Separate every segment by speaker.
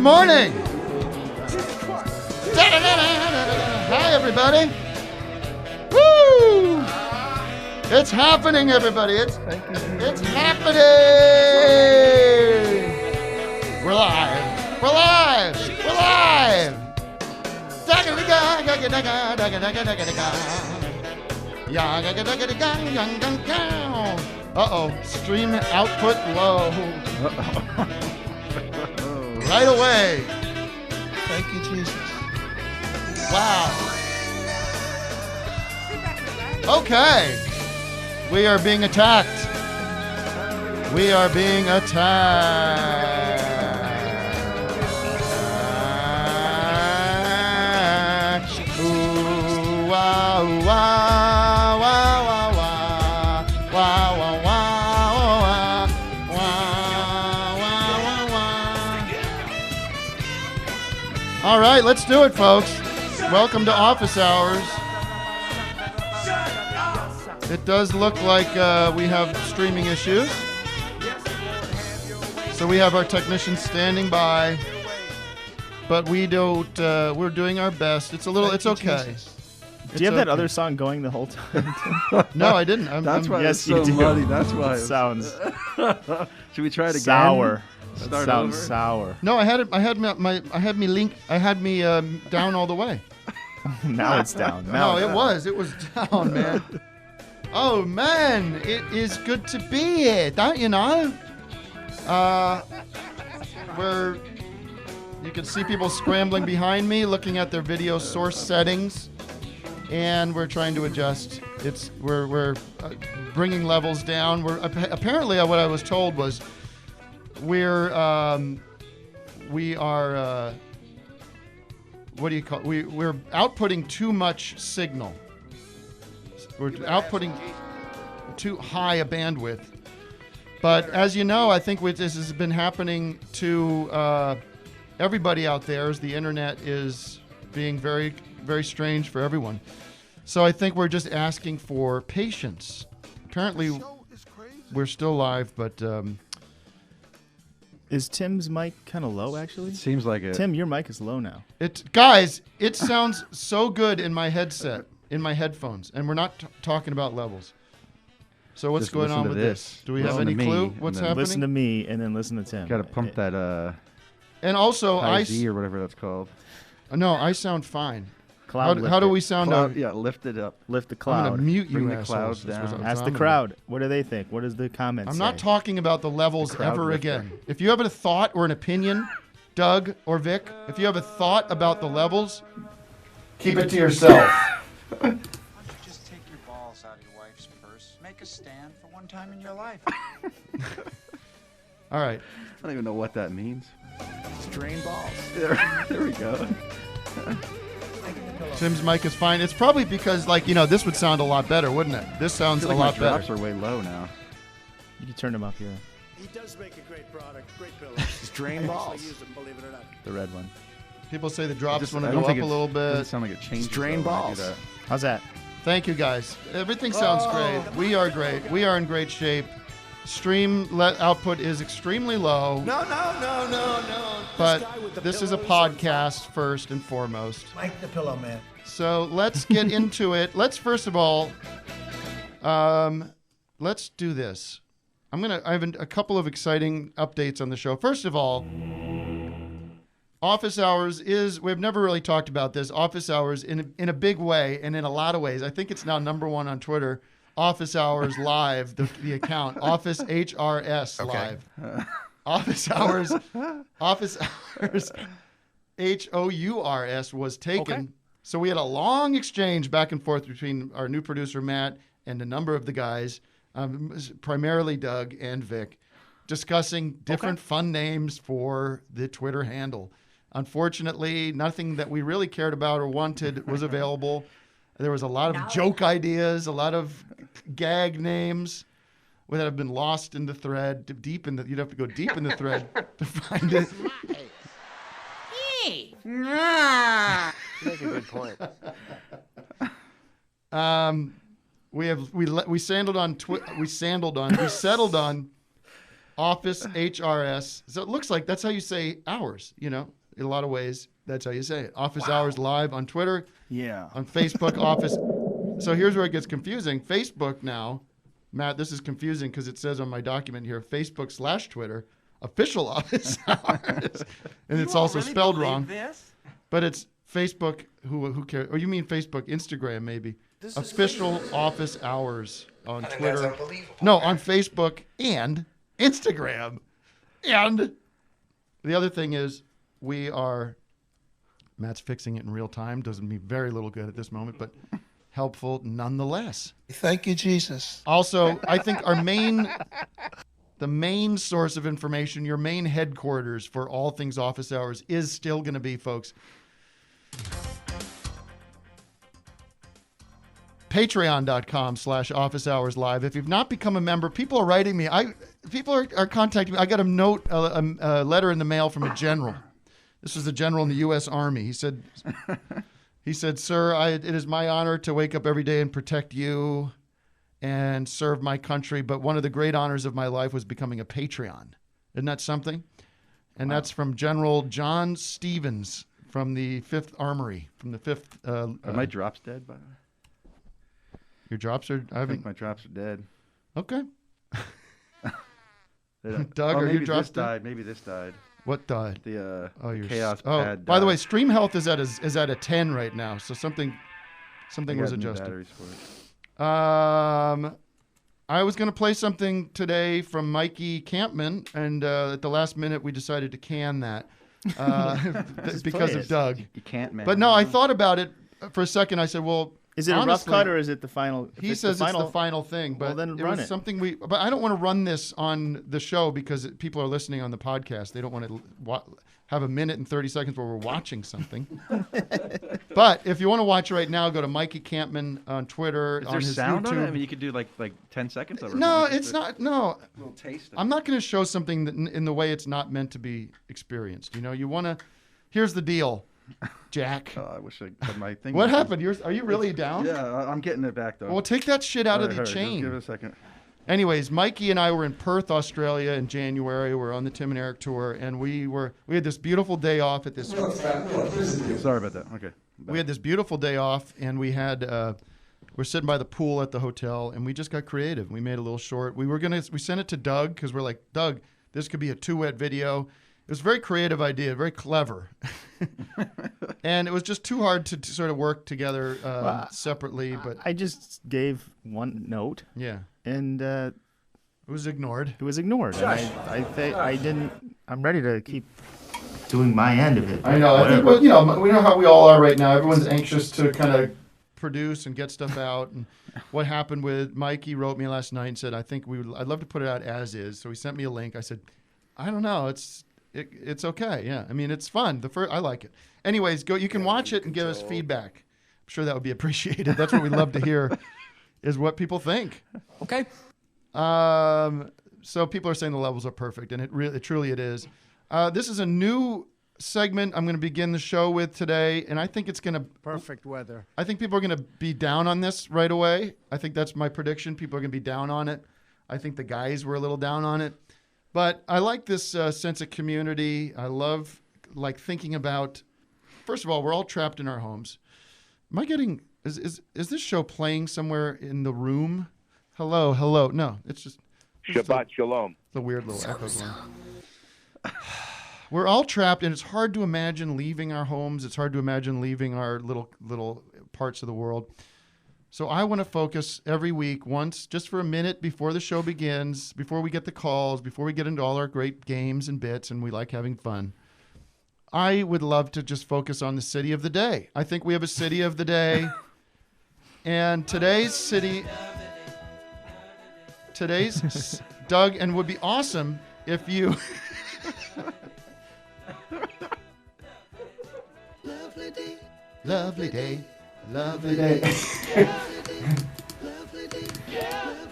Speaker 1: Morning. Hi, everybody. Woo! It's happening, everybody. It's happening. We're live. We're live. We're live. Uh-oh. Stream output low. Right away.
Speaker 2: Thank you, Jesus.
Speaker 1: Wow. Okay. We are being attacked. We are being attacked. Ooh, wow, wow, wow, wow, wow, wow, wow, wow, wow, wow, wow. All right, let's do it, folks. Welcome to Office Hours. It does look like we have streaming issues. So we have our technicians standing by, but we don't. We're doing our best. It's a little. It's okay.
Speaker 3: Do you have that other song going the whole time?
Speaker 1: No, I didn't.
Speaker 2: That's why
Speaker 3: yes,
Speaker 2: it's so
Speaker 3: you do.
Speaker 2: muddy. That's why
Speaker 3: it sounds.
Speaker 2: Should we try it again?
Speaker 3: Sour.
Speaker 2: Start
Speaker 3: sounds
Speaker 2: over?
Speaker 3: sour.
Speaker 1: No, I had it. I had me down all the way.
Speaker 3: Now it's down.
Speaker 1: No, it was down, man. Oh man, it is good to be here, don't you know? Where you can see people scrambling behind me, looking at their video source settings, and we're trying to adjust. We're bringing levels down. We're apparently what I was told was we are what do you call? We're outputting too much signal. We're outputting too high a bandwidth. But as you know, I think this has been happening to everybody out there as the internet is being very, very strange for everyone. So I think we're just asking for patience. Apparently, we're still live, but...
Speaker 3: Is Tim's mic kind of low, actually?
Speaker 2: It seems like it.
Speaker 3: Tim, your mic is low now.
Speaker 1: Guys, it sounds so good in my headset. In my headphones, and we're not talking about levels. So what's
Speaker 2: Just
Speaker 1: going on
Speaker 2: listen
Speaker 1: with
Speaker 2: to
Speaker 1: this? Do we have
Speaker 2: Listen
Speaker 1: any
Speaker 2: to me,
Speaker 1: clue
Speaker 2: and
Speaker 1: what's
Speaker 2: then
Speaker 1: happening?
Speaker 3: Listen to me and then listen to Tim.
Speaker 2: Got to pump that
Speaker 1: And also,
Speaker 2: IV or whatever that's called.
Speaker 1: No, I sound fine.
Speaker 3: Cloud
Speaker 1: How do we sound?
Speaker 2: Cloud, yeah, lift it up.
Speaker 3: Lift the
Speaker 1: I'm
Speaker 3: cloud.
Speaker 1: gonna mute you.
Speaker 2: Bring the
Speaker 1: assholes.
Speaker 2: clouds down.
Speaker 3: Ask the crowd. What do they think? What does the comments
Speaker 1: I'm
Speaker 3: say?
Speaker 1: not talking about the levels
Speaker 2: The crowd
Speaker 1: ever
Speaker 2: lifter.
Speaker 1: again. If you have a thought or an opinion, Doug or Vic, if you have a thought about the levels, keep it to yourself.
Speaker 4: Just take your balls out of your wife's purse. Make a stand for one time in your life.
Speaker 1: All right.
Speaker 2: I don't even know what that means.
Speaker 3: Strain balls.
Speaker 2: There we go.
Speaker 1: Tim's mic is fine. It's probably because, this would sound a lot better, wouldn't it? This sounds
Speaker 2: I feel
Speaker 1: a
Speaker 2: like
Speaker 1: lot
Speaker 2: my drops
Speaker 1: better.
Speaker 2: are way low now.
Speaker 3: You can turn them up here.
Speaker 5: He does make a great product, great pillow.
Speaker 3: Strain balls.
Speaker 5: Use them, believe it or not.
Speaker 3: The red one.
Speaker 1: People say the drops want
Speaker 2: I
Speaker 1: to
Speaker 2: don't
Speaker 1: go up
Speaker 2: think
Speaker 1: a little
Speaker 2: it doesn't
Speaker 1: bit.
Speaker 2: sound like it changes.
Speaker 3: Strain
Speaker 2: though when I do
Speaker 3: balls.
Speaker 2: that.
Speaker 3: How's that?
Speaker 1: Thank you, guys. Everything sounds great. We are great. We are in great shape. Stream output is extremely low.
Speaker 5: No.
Speaker 1: But this is a podcast first and foremost.
Speaker 5: Mike the Pillow Man.
Speaker 1: So let's get into it. Let's first of all, let's do this. I have a couple of exciting updates on the show. First of all, Office Hours we've never really talked about this. Office Hours in a big way and in a lot of ways. I think it's now #1 on Twitter. Office Hours Live, the account. Office HRS Live. Office Hours HOURS was taken.
Speaker 3: Okay.
Speaker 1: So we had a long exchange back and forth between our new producer, Matt, and a number of the guys, primarily Doug and Vic, discussing different fun names for the Twitter handle. Unfortunately, nothing that we really cared about or wanted was available. There was a lot of joke ideas, a lot of gag names that have been lost in the thread, you'd have to go deep in the thread to find it.
Speaker 6: Hey! Nah. You make a good point.
Speaker 1: We settled on Office HRS. So it looks like that's how you say hours, in a lot of ways. That's how you say it. Office Hours Live on Twitter,
Speaker 3: Yeah.
Speaker 1: on Facebook, Office. So here's where it gets confusing. Facebook now, Matt, this is confusing because it says on my document here, Facebook/Twitter, official Office Hours. And it's also spelled wrong. But it's Facebook, who cares? Or you mean Facebook, Instagram maybe. Official Office Hours on Twitter. No, on Facebook and Instagram. And the other thing is Matt's fixing it in real time. Doesn't mean very little good at this moment, but helpful nonetheless.
Speaker 5: Thank you, Jesus.
Speaker 1: Also, I think the main source of information, your main headquarters for all things Office Hours is still going to be, folks, Patreon.com/Office Hours Live. If you've not become a member, people are writing me. People are contacting me. I got a note, a letter in the mail from a general. This was a general in the U.S. Army. He said, "Sir, it is my honor to wake up every day and protect you and serve my country. But one of the great honors of my life was becoming a Patreon." Isn't that something? And that's from General John Stevens from the 5th Armory, from the 5th.
Speaker 2: Are my drops dead, by the way?
Speaker 1: Your drops are.
Speaker 2: I think my drops are dead.
Speaker 1: Okay.
Speaker 2: Doug,
Speaker 1: are
Speaker 2: maybe
Speaker 1: your drops
Speaker 2: this
Speaker 1: dead?
Speaker 2: died. Maybe this died.
Speaker 1: What died?
Speaker 2: The
Speaker 1: your
Speaker 2: chaos
Speaker 1: Oh,
Speaker 2: pad
Speaker 1: by the way,
Speaker 2: died.
Speaker 1: stream health is at a 10 right now, so something
Speaker 2: I got
Speaker 1: was
Speaker 2: new
Speaker 1: adjusted.
Speaker 2: batteries for it.
Speaker 1: I was going to play something today from Mikey Campman, and at the last minute we decided to can that because of Doug.
Speaker 2: You can't, man.
Speaker 1: But no, I thought about it for a second. I said, well,
Speaker 3: Is it a rough
Speaker 1: honestly,
Speaker 3: cut or is it the final? If
Speaker 1: He says it's the final thing, but
Speaker 3: well, then
Speaker 1: it
Speaker 3: run
Speaker 1: was
Speaker 3: it.
Speaker 1: something but I don't want to run this on the show because people are listening on the podcast. They don't want to have a minute and 30 seconds where we're watching something. But if you want to watch right now, go to Mikey Campman on Twitter.
Speaker 2: Is
Speaker 1: on
Speaker 2: there
Speaker 1: his
Speaker 2: sound
Speaker 1: YouTube.
Speaker 2: on it? I mean, you could do like 10 seconds of it.
Speaker 1: No,
Speaker 2: Just
Speaker 1: it's
Speaker 2: a
Speaker 1: not. No,
Speaker 2: little taste.
Speaker 1: I'm not going to show something that in the way it's not meant to be experienced. You want to. Here's the deal, Jack.
Speaker 2: I wish I had my thing.
Speaker 1: What
Speaker 2: back.
Speaker 1: happened? Are you really down?
Speaker 2: Yeah, I'm getting it back though.
Speaker 1: Well, take that shit out of the
Speaker 2: All right,
Speaker 1: chain.
Speaker 2: Just give it a second.
Speaker 1: Anyways, Mikey and I were in Perth, Australia in January. We're on the Tim and Eric tour, and we had this beautiful day off at this.
Speaker 2: Sorry about that. Okay.
Speaker 1: We had this beautiful day off, and we we're sitting by the pool at the hotel, and we just got creative. We made a little short. We sent it to Doug because we're like, Doug, this could be a 2-wet video. It was a very creative idea, very clever. And it was just too hard to sort of work together separately. But
Speaker 3: I just gave one note,
Speaker 1: yeah,
Speaker 3: and
Speaker 1: it was ignored.
Speaker 3: it was ignored. And I didn't. I'm ready to keep doing my end of it.
Speaker 1: I know. I think we know how we all are right now. Everyone's anxious to kind of produce and get stuff out. And what happened with Mikey wrote me last night and said, I'd love to put it out as is. So he sent me a link. I said, I don't know. It's okay. Yeah. I mean, it's fun. I like it. Anyways, you can watch it and give us feedback. I'm sure that would be appreciated. That's what we love to hear is what people think.
Speaker 6: Okay.
Speaker 1: So people are saying the levels are perfect, and it truly is. This is a new segment I'm going to begin the show with today, and I think it's going to
Speaker 5: Perfect weather.
Speaker 1: I think people are going to be down on this right away. I think that's my prediction. People are going to be down on it. I think the guys were a little down on it, but I like this sense of community. I love thinking about. First of all, we're all trapped in our homes. Am I getting? Is this show playing somewhere in the room? Hello. No, it's just.
Speaker 7: Shabbat shalom.
Speaker 1: The weird little echo going. We're all trapped, and it's hard to imagine leaving our homes. It's hard to imagine leaving our little parts of the world. So I want to focus every week once, just for a minute before the show begins, before we get the calls, before we get into all our great games and bits, and we like having fun. I would love to just focus on the city of the day. I think we have a city of the day, and today's Doug, and would be awesome if you. Lovely day.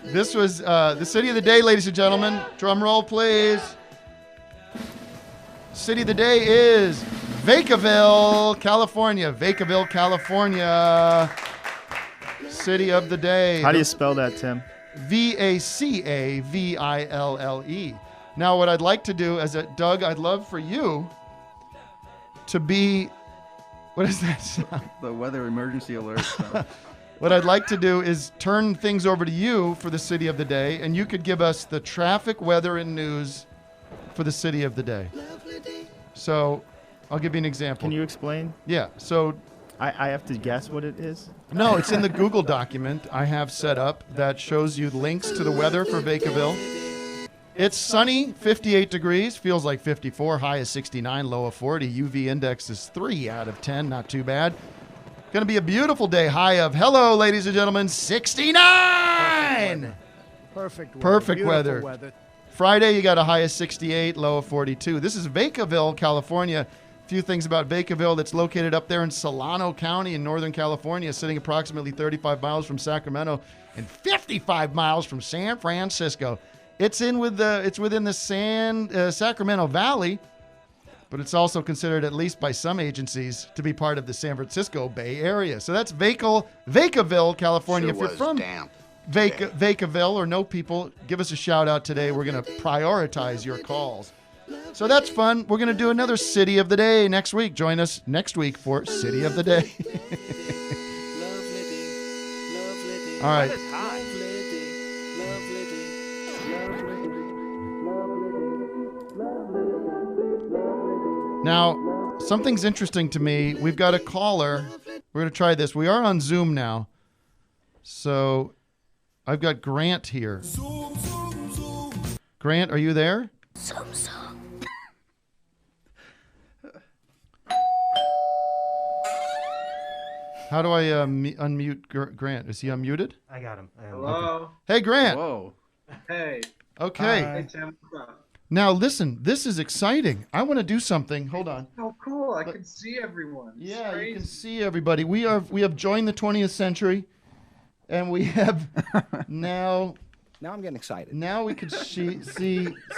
Speaker 1: This was the city of the day, ladies and gentlemen. Drum roll, please. City of the day is Vacaville, California. Vacaville, California. City of the day.
Speaker 3: How do you spell that, Tim?
Speaker 1: Vacaville. Now, what I'd like to do is that, Doug, I'd love for you to be, what is that sound?
Speaker 2: The weather emergency alert.
Speaker 1: What I'd like to do is turn things over to you for the city of the day, and you could give us the traffic, weather, and news for the city of the day. So I'll give you an example.
Speaker 3: Can you explain?
Speaker 1: Yeah. So
Speaker 3: I have to guess what it is?
Speaker 1: no, it's in the Google document I have set up that shows you links to the weather for Vacaville. It's sunny, 58 degrees, feels like 54, high is 69, low of 40. UV index is 3 out of 10, not too bad. Going to be a beautiful day, high of, hello, ladies and gentlemen, 69! Perfect weather. Friday, you got a high of 68, low of 42. This is Vacaville, California. A few things about Vacaville. That's located up there in Solano County in Northern California, sitting approximately 35 miles from Sacramento and 55 miles from San Francisco. It's within the Sacramento Valley, but it's also considered, at least by some agencies, to be part of the San Francisco Bay Area. So that's Vacaville, California. If you're from Vacaville or know people, give us a shout out today. We're going to prioritize your calls. So that's fun. We're going to do another City of the Day next week. Join us next week for City of the Day. All right. Now, something's interesting to me. We've got a caller. We're going to try this. We are on Zoom now. So I've got Grant here. Grant, are you there? How do I unmute Grant? Is he unmuted?
Speaker 3: I got him.
Speaker 7: Hello.
Speaker 1: Okay. Hey, Grant.
Speaker 2: Whoa.
Speaker 7: Hey.
Speaker 1: Okay.
Speaker 7: Hey, Tim. What's up?
Speaker 1: Now, listen, this is exciting. I want to do something. Hold on.
Speaker 7: Oh, cool. I can see everyone. It's
Speaker 1: Yeah,
Speaker 7: crazy.
Speaker 1: you can see everybody. We have joined the 20th century, and we have now
Speaker 6: I'm getting excited.
Speaker 1: Now we could see if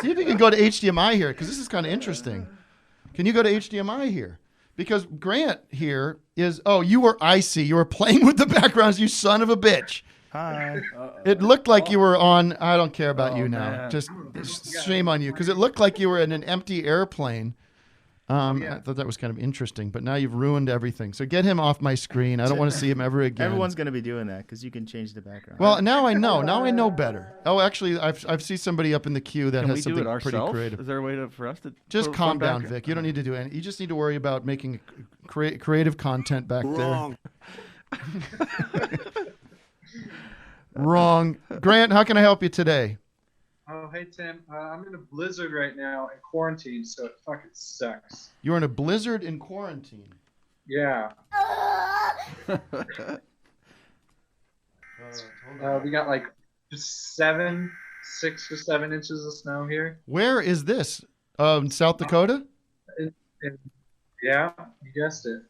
Speaker 1: you can go to HDMI here, because this is kind of interesting. Can you go to HDMI here? Because Grant here is, I see. You were playing with the backgrounds, you son of a bitch.
Speaker 3: Hi.
Speaker 1: It looked like you were on, I don't care about you now.
Speaker 2: Man.
Speaker 1: Just shame on you, because it looked like you were in an empty airplane. I thought that was kind of interesting, but now you've ruined everything. So get him off my screen. I don't want to see him ever again.
Speaker 3: Everyone's going to be doing that because you can change the background.
Speaker 1: Well, now I know. Now I know better. Oh, actually, I've seen somebody up in the queue that
Speaker 2: Can
Speaker 1: has
Speaker 2: we do
Speaker 1: something
Speaker 2: it
Speaker 1: pretty
Speaker 2: ourselves?
Speaker 1: creative.
Speaker 2: Is there a way for us to
Speaker 1: Just
Speaker 2: put
Speaker 1: calm
Speaker 2: one
Speaker 1: down,
Speaker 2: back?
Speaker 1: Vic. You don't need to do anything. You just need to worry about making creative content back there. Wrong. Grant, how can I help you today?
Speaker 7: Oh, hey, Tim. I'm in a blizzard right now in quarantine, so it fucking sucks.
Speaker 1: You're in a blizzard in quarantine.
Speaker 7: Yeah. We got like 6 to 7 inches of snow here.
Speaker 1: Where is this? South Dakota?
Speaker 7: Yeah, you guessed it.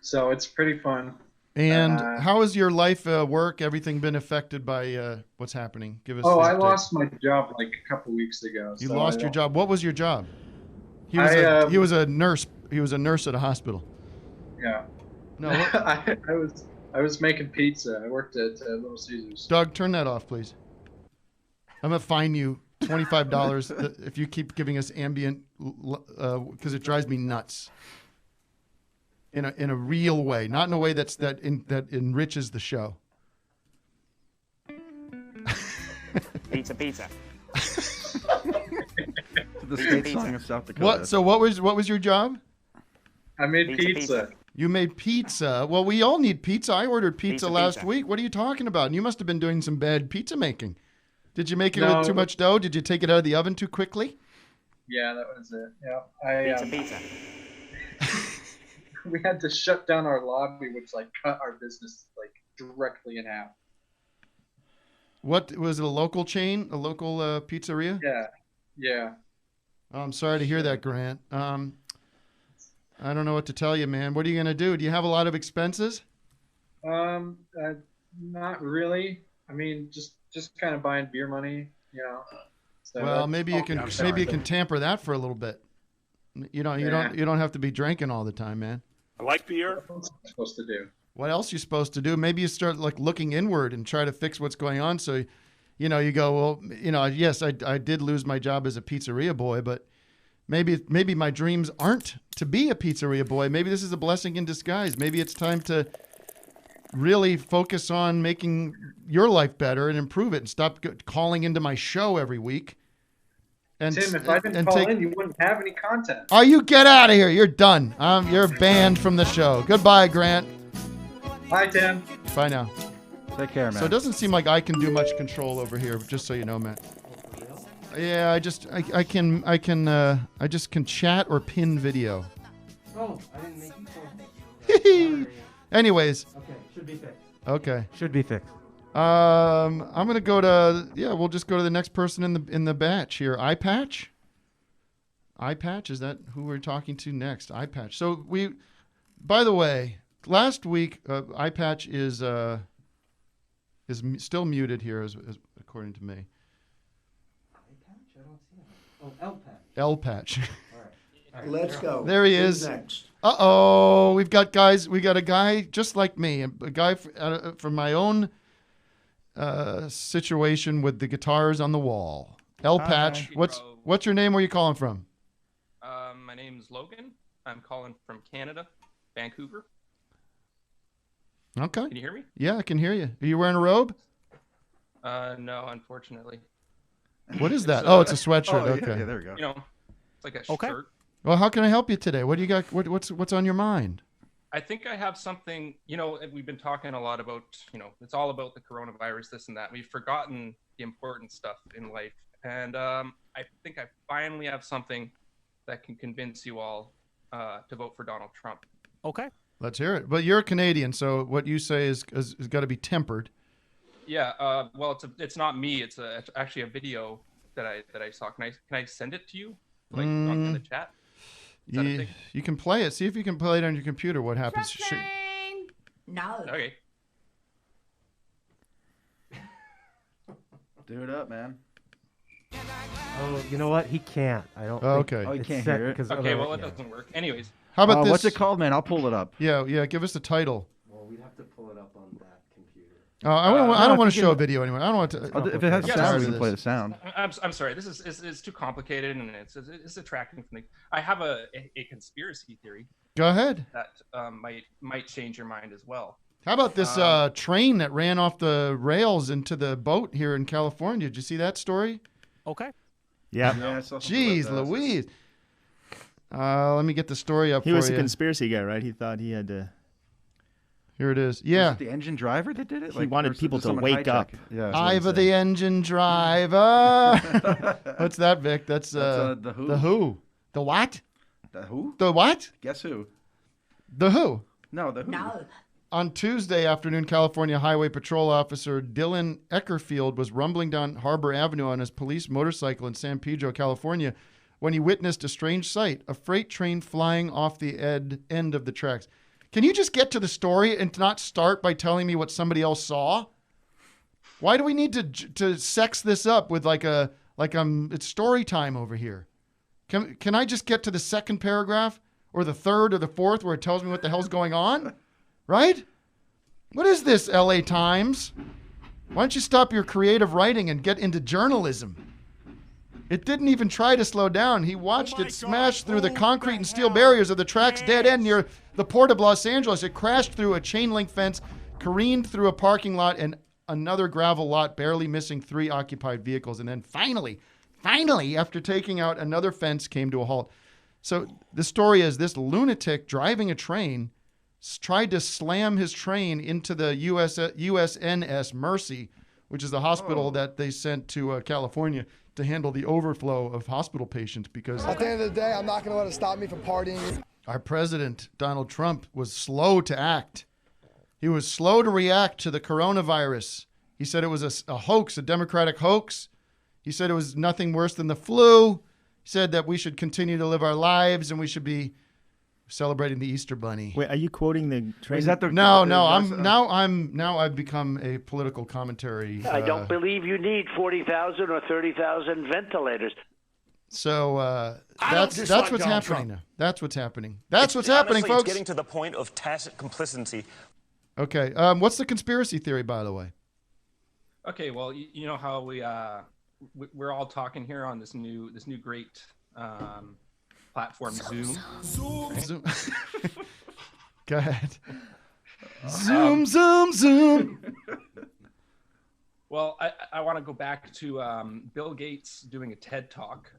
Speaker 7: So it's pretty fun.
Speaker 1: And how has your life, work, everything been affected by what's happening? Give us.
Speaker 7: I lost my job like a couple weeks ago.
Speaker 1: You
Speaker 7: so
Speaker 1: lost your job. What was your job? He was a nurse. He was a nurse at a hospital.
Speaker 7: Yeah.
Speaker 1: No.
Speaker 7: I was making pizza. I worked at Little Caesars.
Speaker 1: Doug, turn that off, please. I'm gonna fine you $25 if you keep giving us ambient, because it drives me nuts. In a real way, not in a way that enriches the show.
Speaker 8: Pizza.
Speaker 2: The state song of South Dakota.
Speaker 1: What? So what was your job?
Speaker 7: I made pizza.
Speaker 1: You made pizza. Well, we all need pizza. I ordered pizza last week. What are you talking about? And you must have been doing some bad pizza making. Did you make it with too much dough? Did you take it out of the oven too quickly?
Speaker 7: Yeah, that was it. Yeah,
Speaker 8: Pizza.
Speaker 7: we had to shut down our lobby, which cut our business directly in half.
Speaker 1: What was it? A local chain? A local pizzeria?
Speaker 7: Yeah.
Speaker 1: Oh, I'm sorry to hear that, Grant. I don't know what to tell you, man. What are you gonna do? Do you have a lot of expenses?
Speaker 7: Not really. I mean, just kind of buying beer money, So
Speaker 1: Well, maybe you can tamper that for a little bit. You don't have to be drinking all the time, man.
Speaker 9: I like beer.
Speaker 7: What's I supposed to do?
Speaker 1: What else you supposed to do? Maybe you start looking inward and try to fix what's going on. So, you go, well, yes, I did lose my job as a pizzeria boy, but maybe my dreams aren't to be a pizzeria boy. Maybe this is a blessing in disguise. Maybe it's time to really focus on making your life better and improve it and stop calling into my show every week. And,
Speaker 7: Tim, if I didn't call in, you wouldn't have any content.
Speaker 1: Oh, you get out of here. You're done. You're banned from the show. Goodbye, Grant.
Speaker 7: Bye, Tim.
Speaker 1: Bye now.
Speaker 2: Take care, man.
Speaker 1: So it doesn't seem like I can do much control over here, just so you know, Matt. Yeah, I just can chat or pin video.
Speaker 3: Oh, I didn't make you.
Speaker 1: Anyways.
Speaker 3: Okay, should be fixed.
Speaker 1: Okay.
Speaker 3: Should be fixed.
Speaker 1: I'm gonna go to we'll just go to the next person in the batch here. Eyepatch. Eyepatch, is that who we're talking to next? Eyepatch. So by the way, last week Eyepatch is still muted here as according to me.
Speaker 3: Eyepatch? I don't see him. Oh, L-Patch.
Speaker 1: L-Patch.
Speaker 3: All right.
Speaker 5: Let's go.
Speaker 1: There he
Speaker 5: Who's
Speaker 1: is.
Speaker 5: next?
Speaker 1: Uh-oh, we got a guy just like me, a guy from my own situation with the guitars on the wall. L-Patch, what's your name? Where you calling from?
Speaker 9: My name's Logan. I'm calling from Canada, Vancouver.
Speaker 1: Okay.
Speaker 9: Can you hear me?
Speaker 1: Yeah, I can hear you. Are you wearing a robe?
Speaker 9: No, unfortunately.
Speaker 1: What is that? Oh, it's a sweatshirt.
Speaker 2: Yeah,
Speaker 1: Okay.
Speaker 2: yeah, there we go.
Speaker 9: It's like a shirt.
Speaker 1: Well, how can I help you today? What do you got? What's on your mind?
Speaker 9: I think I have something, we've been talking a lot about, it's all about the coronavirus, this and that. We've forgotten the important stuff in life. And I think I finally have something that can convince you all to vote for Donald Trump.
Speaker 6: Okay.
Speaker 1: Let's hear it. But you're a Canadian, so what you say is got to be tempered.
Speaker 9: Yeah. Well, it's not me. It's actually a video that I saw. Can I send it to you? Like in the chat?
Speaker 1: You can play it. See if you can play it on your computer. What happens?
Speaker 10: No.
Speaker 9: Okay.
Speaker 2: Do it up, man.
Speaker 6: Oh, you know what? He can't. I don't.
Speaker 1: Oh,
Speaker 6: think
Speaker 1: okay.
Speaker 2: Oh, you
Speaker 6: it's
Speaker 2: can't
Speaker 6: set
Speaker 2: hear it?
Speaker 6: 'cause
Speaker 9: Okay,
Speaker 6: other-
Speaker 9: well, it
Speaker 6: yeah.
Speaker 9: doesn't work. Anyways.
Speaker 1: How about this?
Speaker 2: What's it called, man? I'll pull it up.
Speaker 1: Yeah. Give us the title.
Speaker 6: Well, we'd have to pull it up on that computer.
Speaker 1: I don't want to
Speaker 2: if you
Speaker 1: show a
Speaker 2: can-
Speaker 1: video anymore. I don't want to.
Speaker 2: If it has
Speaker 9: Yeah,
Speaker 2: sound,
Speaker 1: this
Speaker 2: we
Speaker 1: is-
Speaker 2: can play the sound.
Speaker 9: I'm sorry. This is too complicated, and it's attracting from the. I have a conspiracy theory
Speaker 1: Go ahead.
Speaker 9: that might change your mind as well.
Speaker 1: How about this train that ran off the rails into the boat here in California? Did you see that story?
Speaker 6: Okay.
Speaker 3: Yeah.
Speaker 2: Yeah, I saw something
Speaker 1: Jeez,
Speaker 2: about that.
Speaker 1: Louise. Let me get the story up
Speaker 3: He
Speaker 1: for
Speaker 3: was a
Speaker 1: you.
Speaker 3: conspiracy guy, right? He thought he had to.
Speaker 1: Here it is.
Speaker 2: Was
Speaker 1: Yeah.
Speaker 2: it the engine driver that did it?
Speaker 3: He wanted
Speaker 2: or
Speaker 3: people
Speaker 2: did
Speaker 3: to
Speaker 2: someone
Speaker 3: wake
Speaker 2: hijack
Speaker 3: up.
Speaker 2: it? Yeah. that's what he
Speaker 1: Iva
Speaker 2: said.
Speaker 1: the engine driver. What's that, Vic? That's
Speaker 2: The Who.
Speaker 1: The Who. The what?
Speaker 2: The Who?
Speaker 1: The what?
Speaker 2: Guess who?
Speaker 1: The Who.
Speaker 2: No, the Who.
Speaker 10: No.
Speaker 1: On Tuesday afternoon, California Highway Patrol Officer Dylan Eckerfield was rumbling down Harbor Avenue on his police motorcycle in San Pedro, California, when he witnessed a strange sight, a freight train flying off the end of the tracks. Can you just get to the story and not start by telling me what somebody else saw? Why do we need to sex this up with it's story time over here? Can I just get to the second paragraph or the third or the fourth where it tells me what the hell's going on? Right? What is this, LA Times? Why don't you stop your creative writing and get into journalism? It didn't even try to slow down. He watched it smash through the concrete and steel barriers of the track's dead end near the Port of Los Angeles. It crashed through a chain link fence, careened through a parking lot and another gravel lot, barely missing 3 occupied vehicles. And then finally, after taking out another fence, came to a halt. So the story is this lunatic driving a train tried to slam his train into the USNS Mercy, which is the hospital that they sent to California to handle the overflow of hospital patients because
Speaker 5: At the end of the day, I'm not going to let it stop me from partying.
Speaker 1: our president, Donald Trump, was slow to act. He was slow to react to the coronavirus. He said it was a hoax, a Democratic hoax. He said it was nothing worse than the flu. He said that we should continue to live our lives and we should be celebrating the Easter Bunny.
Speaker 3: Wait, are you quoting the train?
Speaker 2: Is that the
Speaker 1: No,
Speaker 2: the-
Speaker 1: I've become a political commentary.
Speaker 11: I don't believe you need 40,000 or 30,000 ventilators.
Speaker 1: So that's what's happening now. That's what's happening. That's what's happening,
Speaker 8: Honestly,
Speaker 1: folks.
Speaker 8: It's getting to the point of tacit complicity.
Speaker 1: Okay. What's the conspiracy theory, by the way?
Speaker 9: Okay, well, you know how we're all talking here on this new great platform, Zoom.
Speaker 1: Zoom. Go ahead. Zoom.
Speaker 9: Well, I want to go back to Bill Gates doing a TED Talk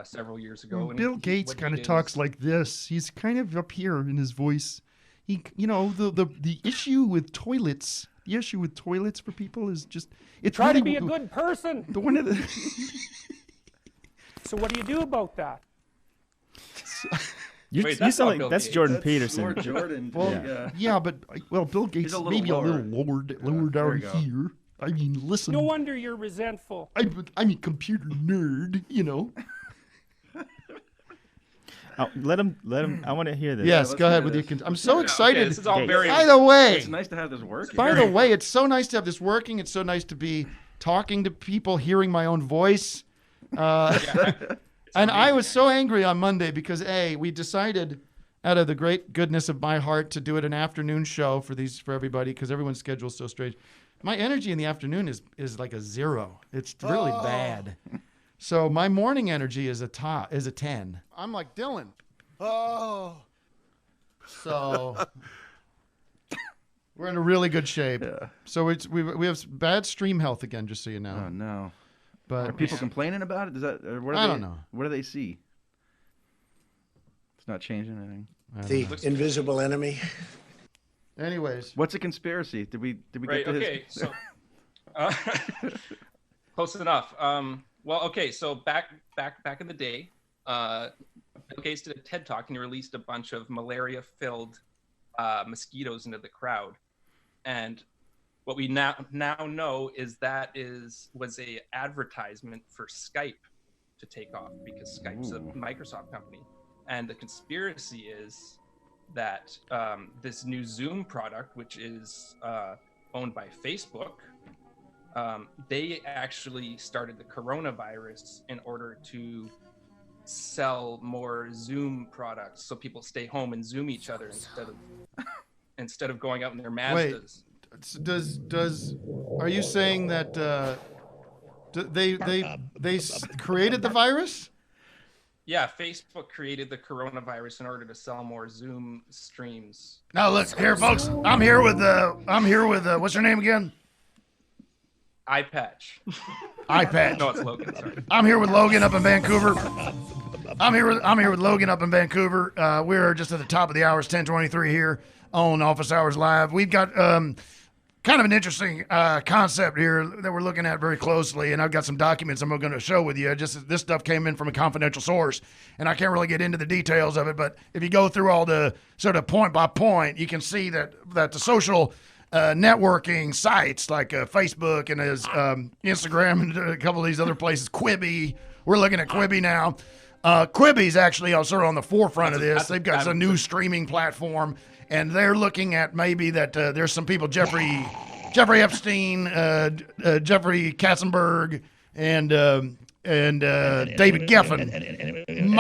Speaker 9: several years ago. And
Speaker 1: Bill Gates kind of talks like this. He's kind of up here in his voice. He, the issue with toilets. The issue with toilets for people is just it's
Speaker 12: Try
Speaker 1: really,
Speaker 12: to be a good person.
Speaker 1: The one of the.
Speaker 12: So what do you do about that?
Speaker 3: You sound like that's Jordan Peterson.
Speaker 2: Lord Jordan.
Speaker 1: Well, yeah, but Bill Gates maybe a little lower down here. I mean, listen.
Speaker 12: No wonder you're resentful.
Speaker 1: I'm a computer nerd,
Speaker 3: Let him. I want to hear this.
Speaker 1: Yes, go ahead with your. I'm so excited.
Speaker 9: Okay, this is all very.
Speaker 1: By the way,
Speaker 2: it's nice to have this working.
Speaker 1: By the way, it's so nice to have this working. It's so nice to be talking to people, hearing my own voice. And I was so angry on Monday because we decided, out of the great goodness of my heart, to do it an afternoon show for everybody because everyone's schedule is so strange. My energy in the afternoon is like a 0. It's really bad. So my morning energy is a 10. I'm like Dylan. Oh. So we're in a really good shape. Yeah. So we have bad stream health again, just so you know.
Speaker 2: Oh no.
Speaker 1: But
Speaker 2: are people complaining about it?
Speaker 1: I don't know.
Speaker 2: What do they see? It's not changing anything.
Speaker 13: The invisible enemy.
Speaker 1: Anyways,
Speaker 2: what's a conspiracy? Did we
Speaker 9: right,
Speaker 2: get to
Speaker 9: okay, so close enough. Well, okay, so back in the day, Bill Gates did a TED Talk and he released a bunch of malaria-filled mosquitoes into the crowd, and what we now know is that was a advertisement for Skype to take off because Skype's a Microsoft company, and the conspiracy is that this new Zoom product, which is owned by Facebook, they actually started the coronavirus in order to sell more Zoom products so people stay home and Zoom each other instead of going out in their Mazdas.
Speaker 1: Wait, are you saying that they created the virus?
Speaker 9: Yeah, Facebook created the coronavirus in order to sell more Zoom streams.
Speaker 1: Now look here, folks. I'm here with what's your name again?
Speaker 9: iPatch.
Speaker 1: iPatch.
Speaker 9: No, it's Logan. Sorry.
Speaker 1: I'm here with Logan up in Vancouver. I'm here with Logan up in Vancouver. We're just at the top of the hour. It's 10:23 here on Office Hours Live. We've got kind of an interesting concept here that we're looking at very closely, and I've got some documents I'm going to show with you. Just this stuff came in from a confidential source, and I can't really get into the details of it, but if you go through all the sort of point by point, you can see that the social networking sites like Facebook and Instagram and a couple of these other places, Quibi, we're looking at Quibi now. Quibi's actually sort of on the forefront of this. They've got a new streaming platform, and they're looking at maybe that there's some people, Jeffrey Epstein, Jeffrey Katzenberg, and David Geffen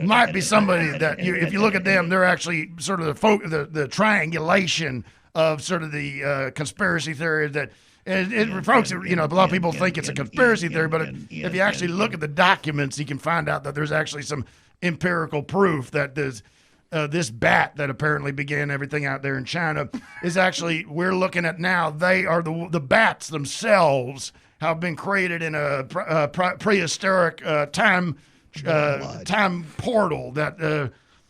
Speaker 1: might be somebody that if you look at them, they're actually sort of the triangulation of sort of the conspiracy theory that. And folks, a lot of people think it's a conspiracy theory, but if you actually look at the documents, you can find out that there's actually some empirical proof that there's this bat that apparently began everything out there in China is actually, we're looking at now, they are the bats themselves have been created in a prehistoric time portal that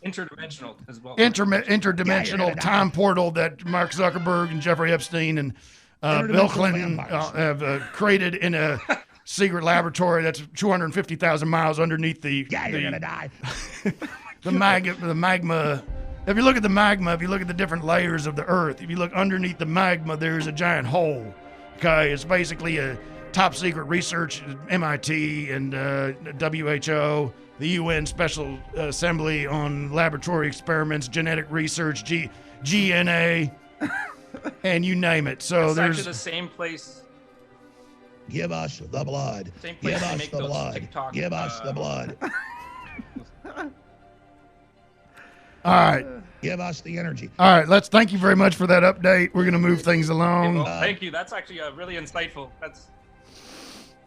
Speaker 9: interdimensional as well.
Speaker 1: Interdimensional time portal that Mark Zuckerberg and Jeffrey Epstein and Bill Clinton have created in a secret laboratory that's 250,000 miles underneath the magma. If you look at the magma, if you look at the different layers of the Earth, if you look underneath the magma, there's a giant hole. Okay, it's basically a top secret research at MIT and WHO, the UN Special Assembly on Laboratory Experiments, Genetic Research, GNA. And you name it. So
Speaker 9: it's
Speaker 1: there's
Speaker 9: actually the same place.
Speaker 13: Give us the blood.
Speaker 9: Same place
Speaker 13: Give
Speaker 9: to
Speaker 13: us
Speaker 9: make
Speaker 13: the
Speaker 9: those
Speaker 13: blood.
Speaker 9: TikTok,
Speaker 13: Give us the blood.
Speaker 1: all right.
Speaker 13: Give us the energy.
Speaker 1: All right, let's thank you very much for that update. We're gonna move things along.
Speaker 9: Well, thank you. That's actually really insightful. That's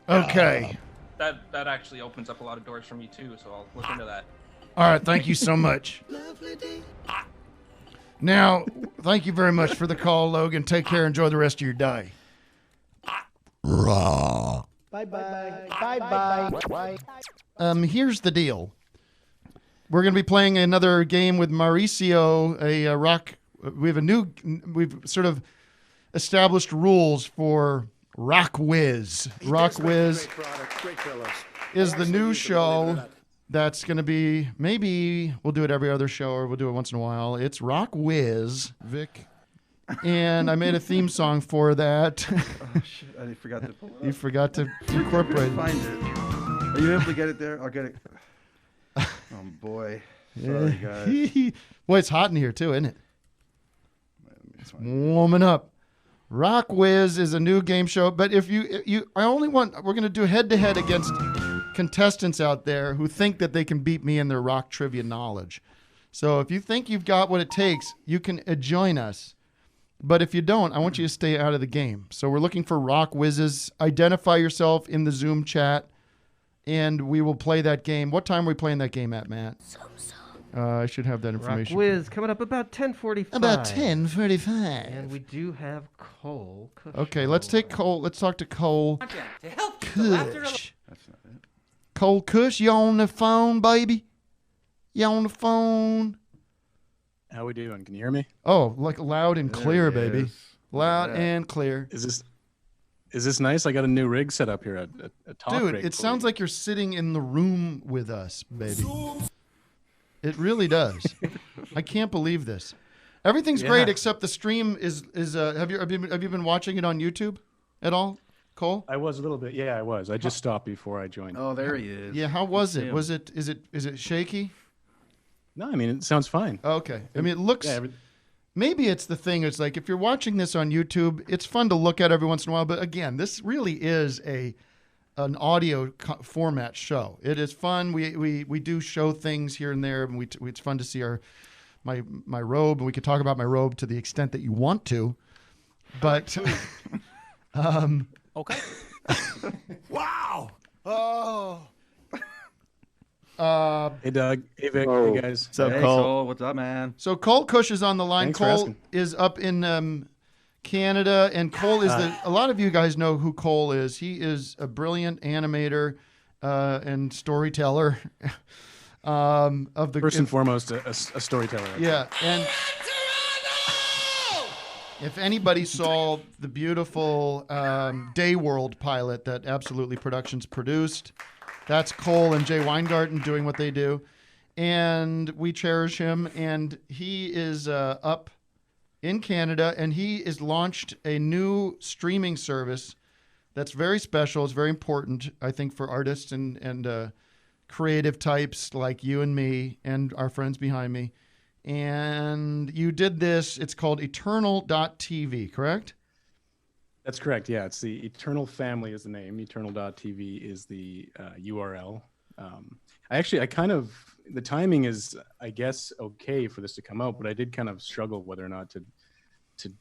Speaker 1: Okay.
Speaker 9: that actually opens up a lot of doors for me too. So I'll look into that.
Speaker 1: All right, thank you so much. Now, thank you very much for the call, Logan. Take care. Enjoy the rest of your day.
Speaker 13: Raw.
Speaker 3: Bye-bye. Bye-bye.
Speaker 1: Here's the deal. We're going to be playing another game with Mauricio, a rock. We've sort of established rules for Rock Whiz. Rock Whiz is the new show that's going to be, maybe we'll do it every other show or we'll do it once in a while. It's Rock Whiz, Vic. And I made a theme song for that.
Speaker 2: Oh, shit. I forgot to pull it up.
Speaker 1: You forgot to incorporate.
Speaker 2: Find it. Are you able to get it there? I'll get it. Oh, boy. Sorry, guys.
Speaker 1: Boy, it's hot in here, too, isn't it? It's warming up. Rock Whiz is a new game show, but if we're going to do head-to-head against contestants out there who think that they can beat me in their rock trivia knowledge. So if you think you've got what it takes, you can join us. But if you don't, I want you to stay out of the game. So we're looking for Rock Whizzes. Identify yourself in the Zoom chat, and we will play that game. What time are we playing that game at, Matt? I should have that information.
Speaker 6: Rock Whiz coming up about 10:45.
Speaker 1: About 10:45.
Speaker 6: And we do have Cole Kush.
Speaker 1: Okay, let's take Cole. Let's talk to Cole Kush.
Speaker 2: That's not it.
Speaker 1: Cole Kush, you on the phone, baby? You on the phone?
Speaker 14: How we doing? Can you hear me?
Speaker 1: Oh, like loud and clear, baby.
Speaker 2: is.
Speaker 1: Loud and clear.
Speaker 14: Is this nice? I got a new rig set up here at Talk
Speaker 1: Dude,
Speaker 14: Rig
Speaker 1: it
Speaker 14: for
Speaker 1: sounds
Speaker 14: you.
Speaker 1: like you're sitting in the room with us, baby. It really does. I can't believe this. Everything's great except the stream is have you been watching it on YouTube at all, Cole?
Speaker 14: I was a little bit. Yeah, I was. I just stopped before I joined.
Speaker 2: Oh, there he is.
Speaker 1: Yeah, how was it?
Speaker 2: Damn.
Speaker 1: Was it is it shaky?
Speaker 14: No, I mean it sounds fine.
Speaker 1: Okay. I mean, it looks.
Speaker 14: Yeah,
Speaker 1: Maybe it's the thing. It's like if you're watching this on YouTube, it's fun to look at every once in a while. But again, this really is an audio format show. It is fun. We do show things here and there, and it's fun to see my robe, and we could talk about my robe to the extent that you want to. But
Speaker 14: okay.
Speaker 13: Wow. Oh.
Speaker 14: Hey Doug. Hey Vic.
Speaker 3: Oh.
Speaker 14: Hey guys.
Speaker 3: What's up,
Speaker 2: Hey,
Speaker 3: Cole?
Speaker 2: Cole. What's up, man?
Speaker 1: So Cole Kush is on the line.
Speaker 14: Thanks for
Speaker 1: Cole
Speaker 14: asking.
Speaker 1: is up in Canada, and Cole is a lot of you guys know who Cole is. He is a brilliant animator and storyteller of the
Speaker 14: First and foremost, a storyteller.
Speaker 1: Yeah, and if anybody saw the beautiful Day World pilot that Absolutely Productions produced, that's Cole and Jay Weingarten doing what they do. And we cherish him. And he is up in Canada, and he has launched a new streaming service that's very special. It's very important, I think, for artists and creative types like you and me and our friends behind me. And you did this. It's called Eternal.tv, correct?
Speaker 14: That's correct. Yeah, it's the Eternal Family is the name. Eternal.tv is the URL. The timing is, I guess, okay for this to come out, but I did kind of struggle whether or not to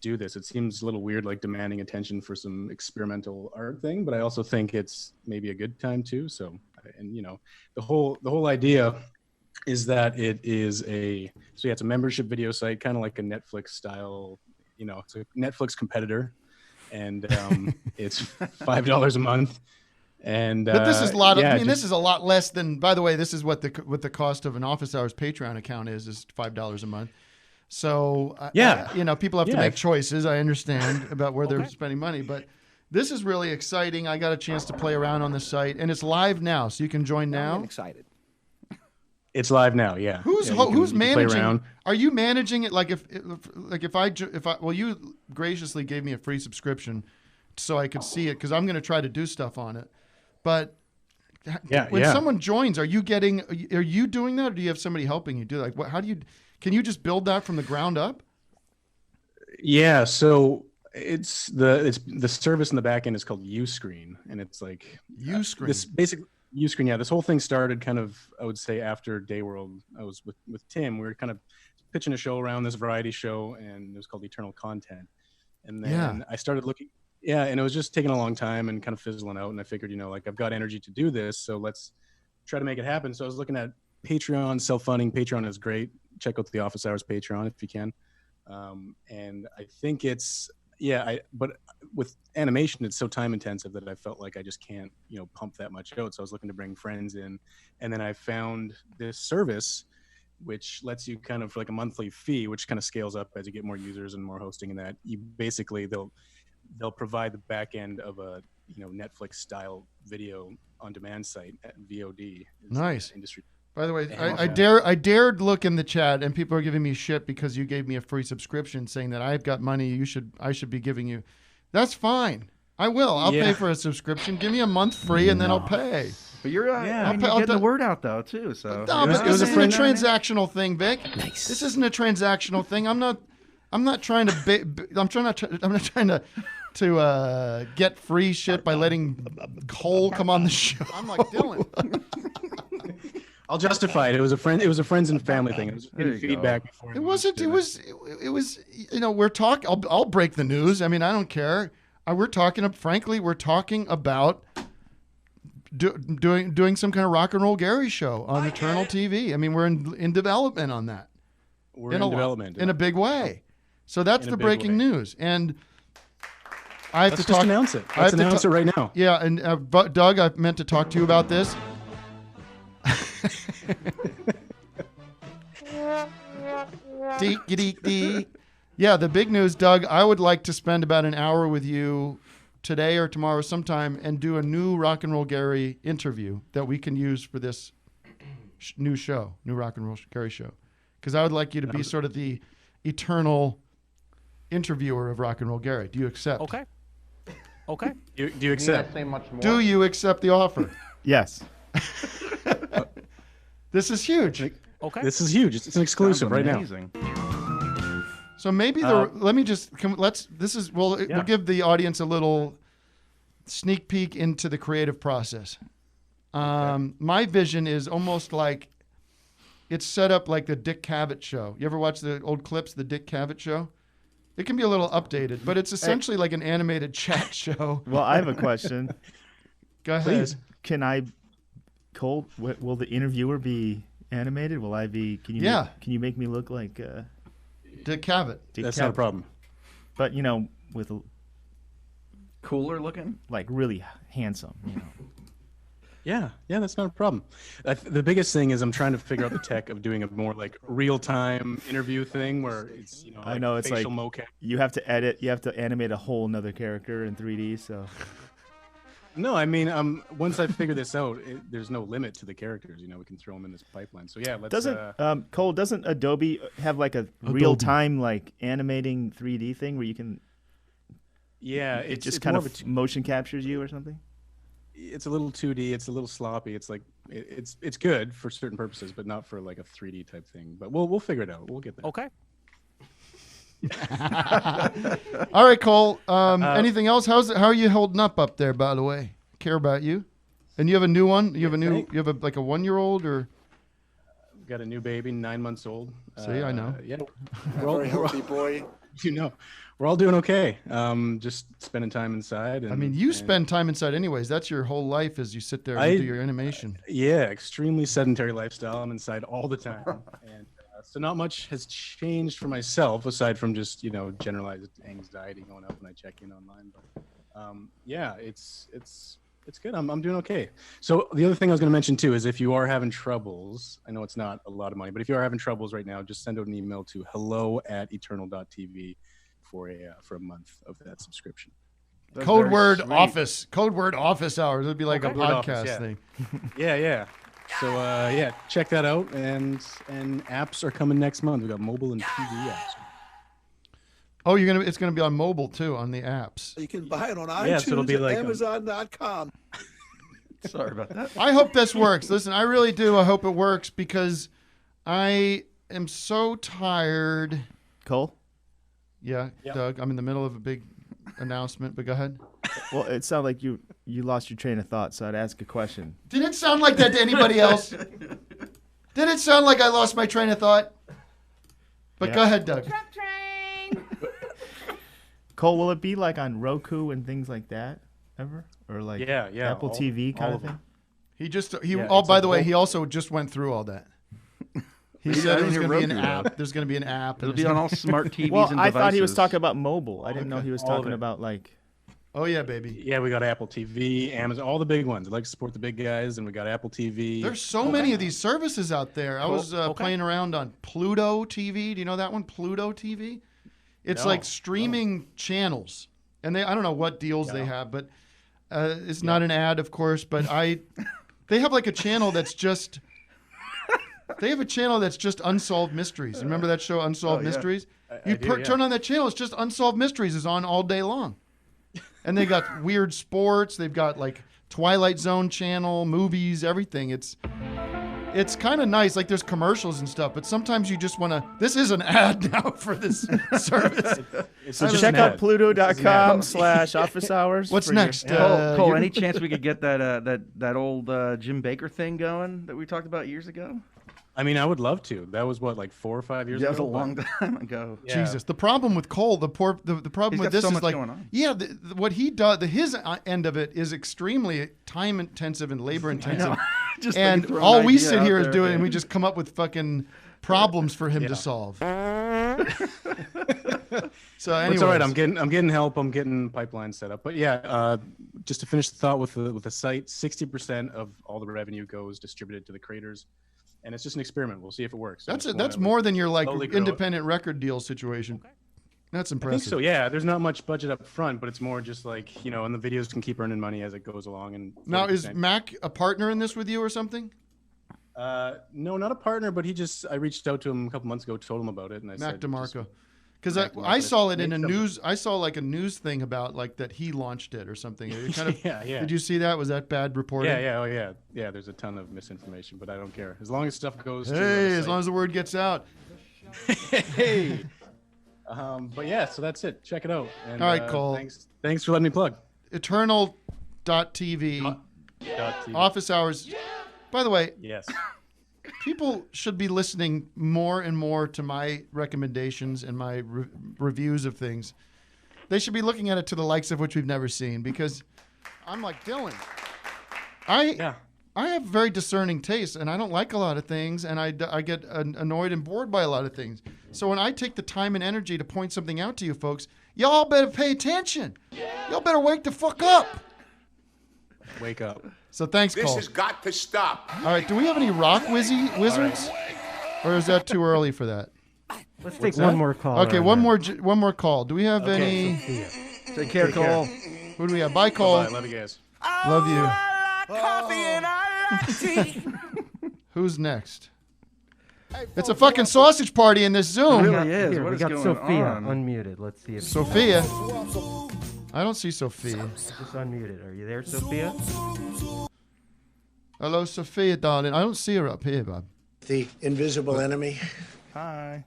Speaker 14: do this. It seems a little weird, like demanding attention for some experimental art thing, but I also think it's maybe a good time too. So, and you know, the whole idea is that it's a membership video site, kind of like a Netflix style, you know, it's a Netflix competitor, and it's $5 a month. And
Speaker 1: but this is a lot. This is a lot less than. By the way, this is what the cost of an Office Hours Patreon account is $5 a month. So people have to make choices. I understand about where they're spending money, but this is really exciting. I got a chance to play around on the site, and it's live now, so you can join now.
Speaker 13: I'm excited.
Speaker 14: It's live now. Yeah.
Speaker 1: Who's managing? Are you managing it? Like if you graciously gave me a free subscription, so I could see it because I'm going to try to do stuff on it. But when someone joins, are you doing that, or do you have somebody helping you do that? Like, can you just build that from the ground up?
Speaker 14: Yeah. So it's the service in the back end is called Uscreen, and it's like
Speaker 1: Uscreen.
Speaker 14: This basic Uscreen. Yeah. This whole thing started kind of, I would say, after Day World. I was with Tim. We were kind of pitching a show around, this variety show, and it was called Eternal Content. And then I started looking, and it was just taking a long time and kind of fizzling out. And I figured, like I've got energy to do this, so let's try to make it happen. So I was looking at Patreon, self-funding. Patreon is great. Check out the Office Hours Patreon if you can. And I think it's, but with animation, it's so time intensive that I felt like I just can't, pump that much out. So I was looking to bring friends in, and then I found this service which lets you kind of like a monthly fee, which kind of scales up as you get more users and more hosting, and that you basically they'll provide the back end of a Netflix style video on demand site at VOD.
Speaker 1: Nice.
Speaker 14: Industry.
Speaker 1: By the way, I dared look in the chat, and people are giving me shit because you gave me a free subscription, saying that I've got money I should be giving you. That's fine. I will. I'll pay for a subscription. Give me a month free, and then I'll pay.
Speaker 2: But you're you're getting the word out though too. So
Speaker 1: no, but this isn't a transactional thing, Vic. Nice. This isn't a transactional thing. I'm not trying to. I'm not trying to get free shit by letting Cole come on the show. I'm like Dylan.
Speaker 14: I'll justify it. It was a friends and family thing. It was feedback before.
Speaker 1: It wasn't. It was. We're talking. I'll break the news. I mean, I don't care. We're talking about doing some kind of Rock and Roll Gary show on Eternal TV. I mean, we're in development on that.
Speaker 14: We're in development
Speaker 1: in a big way. So that's the breaking news. And I have
Speaker 14: Let's
Speaker 1: to talk.
Speaker 14: Just announce it. Let's announce it right now.
Speaker 1: Yeah, and Doug, I meant to talk to you about this. Deek. Yeah, the big news, Doug. I would like to spend about an hour with you today or tomorrow sometime and do a new Rock and Roll Gary interview that we can use for this new Rock and Roll Gary show. Because I would like you to be sort of the eternal interviewer of Rock and Roll Gary. Do you accept?
Speaker 12: Okay.
Speaker 14: Do you accept?
Speaker 1: Do you accept the offer?
Speaker 3: Yes.
Speaker 1: This is huge.
Speaker 12: Okay.
Speaker 14: This is huge. It's an exclusive right now.
Speaker 1: So maybe let me just we'll give the audience a little sneak peek into the creative process. My vision is almost like it's set up like the Dick Cavett show. You ever watch the old clips, the Dick Cavett show? It can be a little updated, but it's essentially like an animated chat show.
Speaker 3: Well, I have a question.
Speaker 1: Go ahead.
Speaker 3: Please. Cole, will the interviewer be animated? Will I be? Can you make me look like
Speaker 1: Dick Cavett?
Speaker 14: That's not a problem.
Speaker 3: But with
Speaker 2: cooler looking,
Speaker 3: like really handsome.
Speaker 14: Yeah, that's not a problem. The biggest thing is I'm trying to figure out the tech of doing a more like real-time interview thing where it's
Speaker 3: I know it's like
Speaker 14: mocap.
Speaker 3: You have to animate a whole nother character in 3D. So
Speaker 14: no, I mean once I figure this out, there's no limit to the characters. We can throw them in this pipeline. So yeah, let's.
Speaker 3: Cole, doesn't Adobe have like a real-time like animating 3D thing where you can?
Speaker 14: Yeah,
Speaker 3: it just kind of motion captures you or something.
Speaker 14: It's a little 2D. It's a little sloppy. It's like it's good for certain purposes, but not for like a 3D type thing. But we'll figure it out. We'll get there.
Speaker 12: Okay.
Speaker 1: All right, Cole. Anything else? How are you holding up there? By the way, care about you. And you have a new one. You have like a 1-year-old or?
Speaker 14: Got a new baby, 9 months old.
Speaker 1: See, I know.
Speaker 14: Yeah,
Speaker 13: Very healthy boy.
Speaker 14: We're all doing okay. Just spending time inside.
Speaker 1: You spend time inside anyways. That's your whole life as you sit there and do your animation.
Speaker 14: Yeah, extremely sedentary lifestyle. I'm inside all the time. And so not much has changed for myself aside from just, generalized anxiety going up when I check in online. But it's good. I'm doing okay. So the other thing I was going to mention too is if you are having troubles, I know it's not a lot of money, but if you are having troubles right now, just send out an email to hello@eternal.tv for a month of that subscription.
Speaker 1: Code word office hours. It'd be like a podcast thing.
Speaker 14: Yeah. So check that out, and apps are coming next month. We got mobile and TV apps.
Speaker 1: Oh, it's gonna be on mobile too, on the apps.
Speaker 13: You can buy it on iTunes
Speaker 14: so it'll be like
Speaker 13: Amazon.com.
Speaker 2: Sorry about that.
Speaker 1: I hope this works. Listen, I really do. I hope it works because I am so tired.
Speaker 3: Cole?
Speaker 1: Yeah, Doug, I'm in the middle of a big announcement, but go ahead.
Speaker 3: Well, it sounded like you lost your train of thought, so I'd ask a question.
Speaker 1: Did it sound like that to anybody else? Did it sound like I lost my train of thought? But go ahead, Doug.
Speaker 3: Cole, will it be like on Roku and things like that ever, or like Apple TV kind of thing?
Speaker 1: By the way, he also just went through all that. He said there's going to be an app. There's going to be an app.
Speaker 2: It'll be on all smart TVs
Speaker 3: well,
Speaker 2: and devices.
Speaker 3: I thought he was talking about mobile. I didn't know he was talking about like.
Speaker 1: Oh yeah, baby.
Speaker 14: Yeah, we got Apple TV, Amazon, all the big ones. I like to support the big guys, and we got Apple TV.
Speaker 1: There's so many of these services out there. I was playing around on Pluto TV. Do you know that one? Pluto TV. It's like streaming channels, and I don't know what deals they have, but it's not an ad, of course. But they have like a channel that's just. They have a channel that's just Unsolved Mysteries. Remember that show, Unsolved Mysteries? Turn on that channel. It's just Unsolved Mysteries is on all day long. And they got weird sports. They've got like Twilight Zone channel, movies, everything. It's kind of nice. Like there's commercials and stuff, but sometimes you just want to. This is an ad now for this service.
Speaker 3: So check out Pluto.com/office hours.
Speaker 1: What's next?
Speaker 2: Cole, any chance we could get that old Jim Baker thing going that we talked about years ago?
Speaker 14: I mean, I would love to. That was what, like 4 or 5 years ago?
Speaker 2: That was a long time ago.
Speaker 1: Yeah. Jesus, the problem with Cole, the problem with this is like, what he does, his end of it is extremely time intensive and labor intensive. And all we sit here is doing, and we just come up with fucking problems for him to solve. So anyway,
Speaker 14: it's all right. I'm getting help. I'm getting pipelines set up. But yeah, just to finish the thought with the site, 60% of all the revenue goes distributed to the creators. And it's just an experiment. We'll see if it works.
Speaker 1: That's more than your like independent record deal situation. Okay. That's impressive.
Speaker 14: I think so. Yeah, there's not much budget up front, but it's more just like, and the videos can keep earning money as it goes along. And
Speaker 1: now, is Mac a partner in this with you or something?
Speaker 14: No, not a partner, but I reached out to him a couple months ago, told him about it, and I
Speaker 1: Mac
Speaker 14: said,
Speaker 1: DeMarco. Because I saw it in a news. I saw like a news thing about like that he launched it or something. It kind of,
Speaker 14: yeah.
Speaker 1: Did you see that? Was that bad reporting?
Speaker 14: Yeah. There's a ton of misinformation, but I don't care as long as stuff goes.
Speaker 1: As long as the word gets out.
Speaker 14: Hey. But yeah, so that's it. Check it out. And,
Speaker 1: all right, Cole.
Speaker 14: Thanks for letting me plug.
Speaker 1: Eternal.tv. Office hours. By the way.
Speaker 14: Yes.
Speaker 1: People should be listening more and more to my recommendations and my reviews of things. They should be looking at it to the likes of which we've never seen, because I'm like Dylan. I have very discerning taste, and I don't like a lot of things, and I get annoyed and bored by a lot of things. So when I take the time and energy to point something out to you folks, y'all better pay attention. Y'all better wake the fuck up.
Speaker 14: Wake up.
Speaker 1: So thanks, Cole.
Speaker 13: This has got to stop.
Speaker 1: All right, do we have any rock wizards? Or is that too early for that?
Speaker 6: Let's take one more call.
Speaker 1: Okay, one more call. Do we have any?
Speaker 6: Sophia.
Speaker 2: Take care, Cole.
Speaker 1: Who do we have? Bye, Cole.
Speaker 14: Bye. Love you guys.
Speaker 1: Love you.
Speaker 13: Coffee and I like tea.
Speaker 1: Who's next? It's a fucking sausage party in this Zoom.
Speaker 2: It really is.
Speaker 6: Here, we got Sophia unmuted. Let's see if
Speaker 1: Sophia. I don't see Sophia.
Speaker 6: Just unmuted. Are you there, Sophia?
Speaker 1: Hello, Sophia, darling. I don't see her up here, Bob.
Speaker 13: The invisible enemy.
Speaker 3: Hi.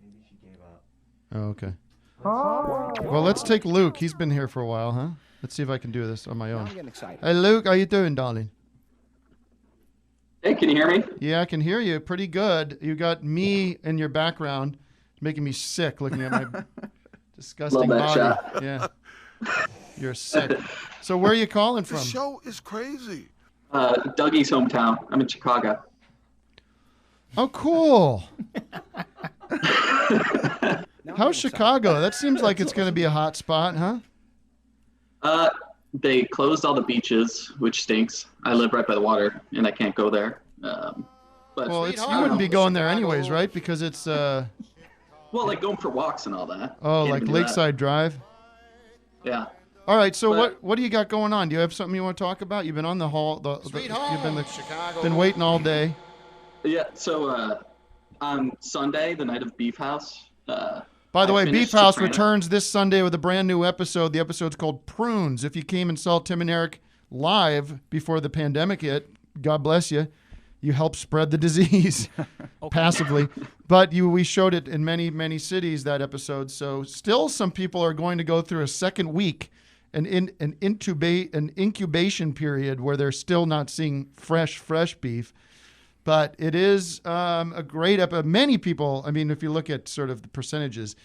Speaker 6: Maybe she gave up.
Speaker 1: Oh, okay. Well, let's take Luke. He's been here for a while, huh? Let's see if I can do this on my own.
Speaker 13: I'm getting excited.
Speaker 1: Hey, Luke, how you doing, darling?
Speaker 15: Hey, can you hear me?
Speaker 1: Yeah, I can hear you pretty good. You got me in your background, making me sick looking at my disgusting body.
Speaker 15: Shot.
Speaker 1: Yeah. You're sick. So where are you calling from?
Speaker 13: The show is crazy.
Speaker 15: Dougie's hometown. I'm in Chicago.
Speaker 1: Oh, cool. How's Chicago? That seems like it's going to be a hot spot, huh?
Speaker 15: They closed all the beaches, which stinks. I live right by the water, and I can't go there. But
Speaker 1: well, you wouldn't be going there anyways, right? Because it's
Speaker 15: well, like going for walks and all that.
Speaker 1: Oh, like Lakeside Drive.
Speaker 15: Yeah.
Speaker 1: All right. So what do you got going on? Do you have something you want to talk about? You've been on the hall. You've been waiting all day.
Speaker 15: Yeah. So on Sunday, the night of Beef House.
Speaker 1: By the way, Beef House returns this Sunday with a brand new episode. The episode's called Prunes. If you came and saw Tim and Eric live before the pandemic hit, God bless you. You helped spread the disease passively. But we showed it in many, many cities, that episode. So still some people are going to go through a second week, an incubation period where they're still not seeing fresh beef. But it is a great episode. Many people, I mean, if you look at sort of the percentages,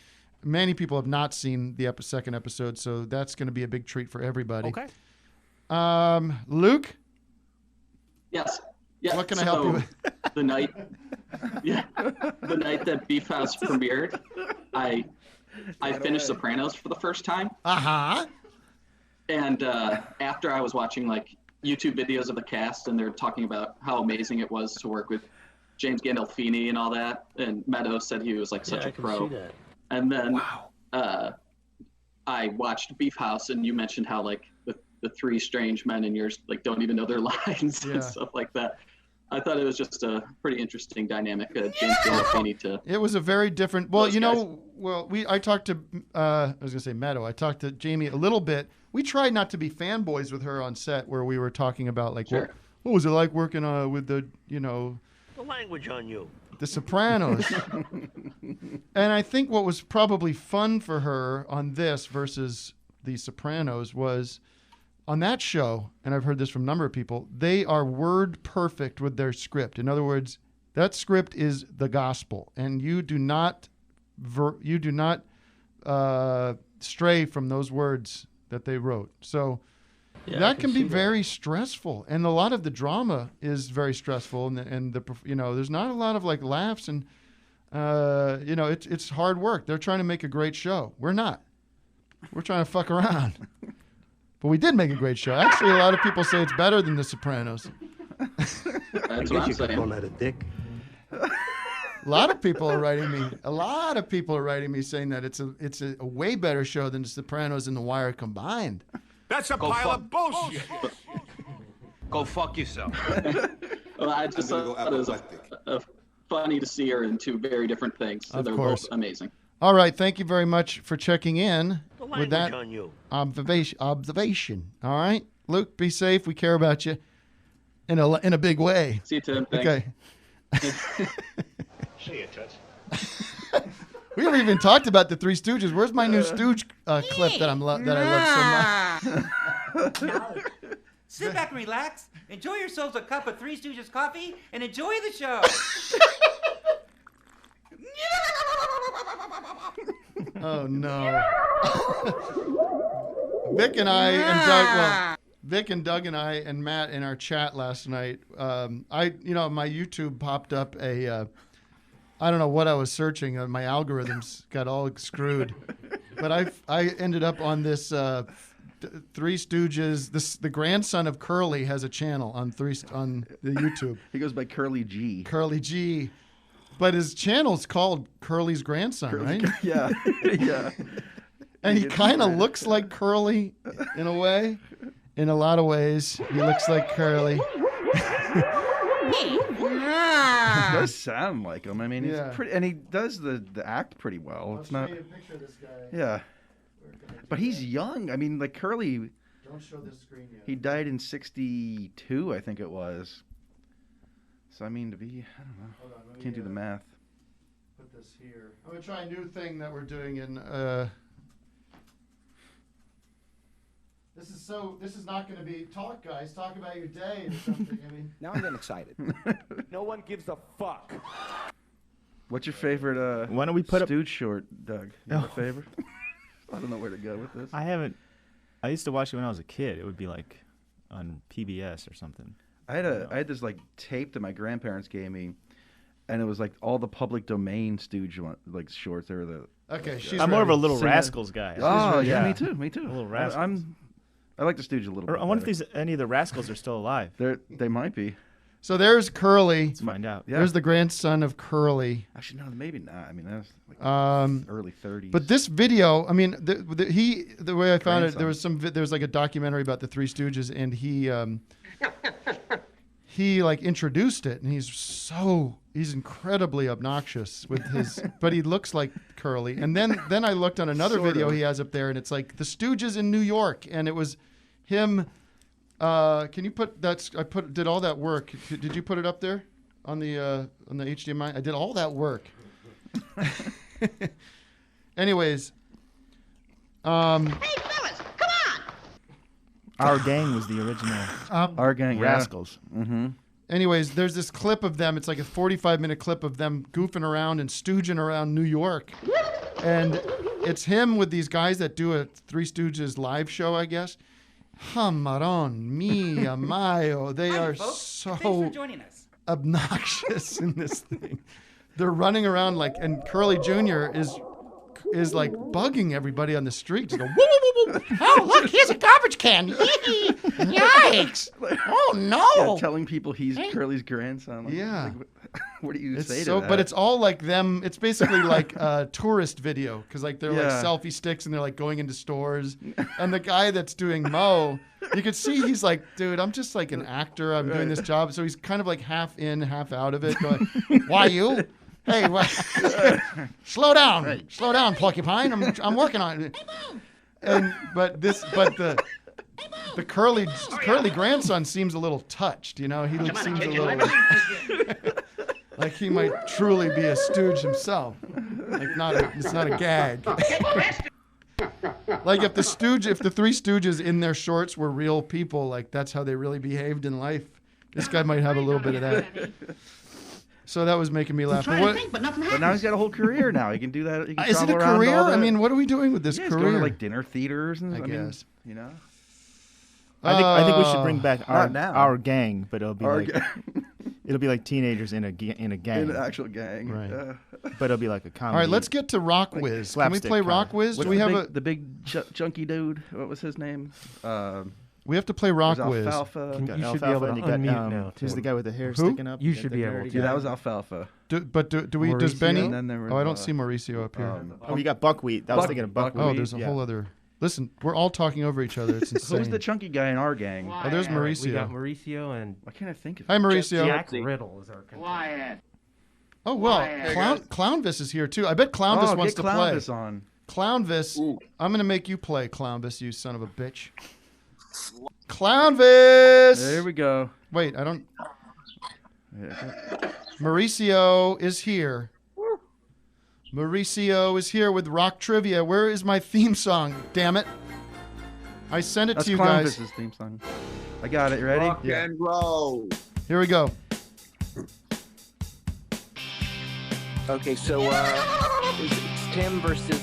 Speaker 1: many people have not seen the second episode, so that's going to be a big treat for everybody.
Speaker 6: Okay.
Speaker 1: Luke?
Speaker 15: Yes. Yeah.
Speaker 1: What can I help you with?
Speaker 15: The night that Beef House premiered, I finished Sopranos for the first time.
Speaker 1: Uh-huh.
Speaker 15: And after I was watching like YouTube videos of the cast, and they're talking about how amazing it was to work with James Gandolfini and all that, and Meadows said he was like such a pro. And then I watched Beef House, and you mentioned how like the three strange men in yours like don't even know their lines and stuff like that. I thought it was just a pretty interesting dynamic. James Gandolfini to. It
Speaker 1: was a very different. Well, you know, I talked to I was gonna say Meadow. I talked to Jamie a little bit. We tried not to be fanboys with her on set, where we were talking about like what was it like working with the
Speaker 11: The language on you.
Speaker 1: The Sopranos. And I think what was probably fun for her on this versus the Sopranos was on that show, and I've heard this from a number of people, they are word perfect with their script. In other words, that script is the gospel, and you do not stray from those words that they wrote. So that can be very stressful, and a lot of the drama is very stressful, and there's not a lot of like laughs, and it's hard work. They're trying to make a great show. We're not. We're trying to fuck around. But we did make a great show. Actually, a lot of people say it's better than The Sopranos.
Speaker 15: That's what I'm saying.
Speaker 13: Call that a dick.
Speaker 1: A lot of people are writing me saying that it's a way better show than The Sopranos and The Wire combined.
Speaker 13: That's a pile of bullshit.
Speaker 16: Go fuck yourself.
Speaker 15: Well, I just thought it was funny to see her in two very different things. So they're both amazing.
Speaker 1: All right, thank you very much for checking in with that
Speaker 11: on you.
Speaker 1: observation. All right, Luke, be safe. We care about you in a big way.
Speaker 15: See you, Tim. Thanks.
Speaker 1: Okay.
Speaker 16: See you, Toots.
Speaker 1: We haven't even talked about the Three Stooges. Where's my new Stooge clip that I love so much?
Speaker 17: Sit back and relax. Enjoy yourselves a cup of Three Stooges coffee and enjoy the show.
Speaker 1: Oh no. Vic and Doug and I and Matt in our chat last night. My YouTube popped up I don't know what I was searching. My algorithms got all screwed, but I ended up on this Three Stooges. The grandson of Curly has a channel on the YouTube.
Speaker 2: He goes by Curly G.
Speaker 1: Curly G. But his channel's called Curly's Grandson, right?
Speaker 2: Yeah, yeah.
Speaker 1: And he kind of looks like Curly in a way. In a lot of ways, he looks like Curly.
Speaker 2: He does sound like him. I mean, he's pretty, and he does the act pretty well. It's not.
Speaker 1: Show you a picture of this guy.
Speaker 2: Yeah, but he's young. I mean, like Curly.
Speaker 1: Don't show this screen yet.
Speaker 2: He died in '62, I think it was. So I mean, I don't know.
Speaker 1: Hold on,
Speaker 2: Can't do the math.
Speaker 1: Put this here. I'm gonna try a new thing that we're doing in. This is not gonna be talk, guys. Talk about your day or something. I mean.
Speaker 16: Now I'm getting excited.
Speaker 6: No one gives a fuck.
Speaker 2: What's your favorite?
Speaker 3: Why don't we put
Speaker 2: Stooge short, Doug? You have a favorite? I don't know where to go with this.
Speaker 3: I used to watch it when I was a kid. It would be like on PBS or something.
Speaker 2: I had this like tape that my grandparents gave me, and it was like all the public domain Stooge like shorts. They were the.
Speaker 1: Okay,
Speaker 3: I'm more of a Little Rascals guy.
Speaker 2: Oh yeah, me too.
Speaker 3: Little Rascals.
Speaker 2: I like the Stooge a little bit.
Speaker 3: I wonder if any of the Rascals are still alive.
Speaker 2: They might be.
Speaker 1: So there's Curly.
Speaker 3: Let's find out.
Speaker 2: Yeah.
Speaker 1: There's the grandson of Curly.
Speaker 2: Actually, no, maybe not. I mean, that's like early 30s.
Speaker 1: But this video, I mean, the way I found it, there was like a documentary about the Three Stooges, and he like introduced it, and he's incredibly obnoxious with his, but he looks like Curly. And then I looked on another video he has up there, and it's like the Stooges in New York, and it was him. Can you put that? Did all that work? Did you put it up there on the HDMI? I did all that work. Anyways,
Speaker 10: Hey fellas, come on!
Speaker 3: Our Gang was the original.
Speaker 2: Our Gang,
Speaker 3: Rascals.
Speaker 2: Yeah. Mm-hmm.
Speaker 1: anyways, there's this clip of them. It's like a 45-minute clip of them goofing around and stooging around New York. And it's him with these guys that do a Three Stooges live show, I guess. Hamaron, mia, mayo. They are so obnoxious in this thing. They're running around like, and Curly Jr. is like bugging everybody on the street. Just go, woo, woo, woo, woo. Oh, look, here's a garbage can. Yikes. Oh, no.
Speaker 2: Yeah, telling people he's Curly's grandson. Like,
Speaker 1: yeah.
Speaker 2: Like, what do you say to that?
Speaker 1: But it's all like them. It's basically like a tourist video because like they're like selfie sticks and they're like going into stores. And the guy that's doing Mo, you could see he's like, dude, I'm just like an actor. I'm doing this job. So he's kind of like half in, half out of it. Going, why you? Hey, slow down. Right. Slow down, Porcupine. I'm working on it. But the Curly grandson seems a little touched, you know. He seems a little like he might truly be a stooge himself. Like it's not a gag. Like if the Three Stooges in their shorts were real people, like that's how they really behaved in life. This guy might have a little bit of that. So that was making me laugh.
Speaker 2: But now he's got a whole career now. He can do that. He can
Speaker 1: is it a career? I mean, what are we doing with this career?
Speaker 2: He's going to like dinner theaters and
Speaker 1: I guess.
Speaker 2: You know.
Speaker 3: I think we should bring back our gang, but it'll be like teenagers in a gang.
Speaker 2: In an actual gang,
Speaker 1: right?
Speaker 3: But it'll be like a comedy.
Speaker 1: All right, let's get to Rock Whiz. Can we play Rock Whiz? Do we have
Speaker 2: the big chunky dude? What was his name?
Speaker 1: We have to play Rock Whiz.
Speaker 2: Alfalfa.
Speaker 3: You should be able to unmute now. Who's the guy with the hair sticking up?
Speaker 6: You should be able to.
Speaker 2: Yeah, that was Alfalfa.
Speaker 1: Do we? Does Benny?
Speaker 2: Oh,
Speaker 1: I don't see Mauricio up here.
Speaker 3: You got Buckwheat. I was thinking of Buckwheat.
Speaker 1: Oh, there's a whole other. Listen, we're all talking over each other. It's insane.
Speaker 2: Who's the chunky guy in our gang?
Speaker 1: Oh, there's Mauricio.
Speaker 6: We got Mauricio and...
Speaker 2: Why can't I think of
Speaker 1: Hi, Mauricio.
Speaker 6: Jack Riddle is our contestant.
Speaker 10: Wyatt.
Speaker 1: Oh, well, Clownvis is here, too. I bet Clownvis wants to play.
Speaker 2: Clownvis on.
Speaker 1: Clownvis, I'm going to make you play, Clownvis, you son of a bitch. Clownvis!
Speaker 2: There we go.
Speaker 1: Wait, I don't... Mauricio is here. Mauricio is here with Rock Trivia. Where is my theme song? Damn it. I sent it to you guys.
Speaker 2: That's Clownvis' theme song. I got it. You ready?
Speaker 13: Rock and roll.
Speaker 1: Here we go.
Speaker 18: Okay, so it's Tim versus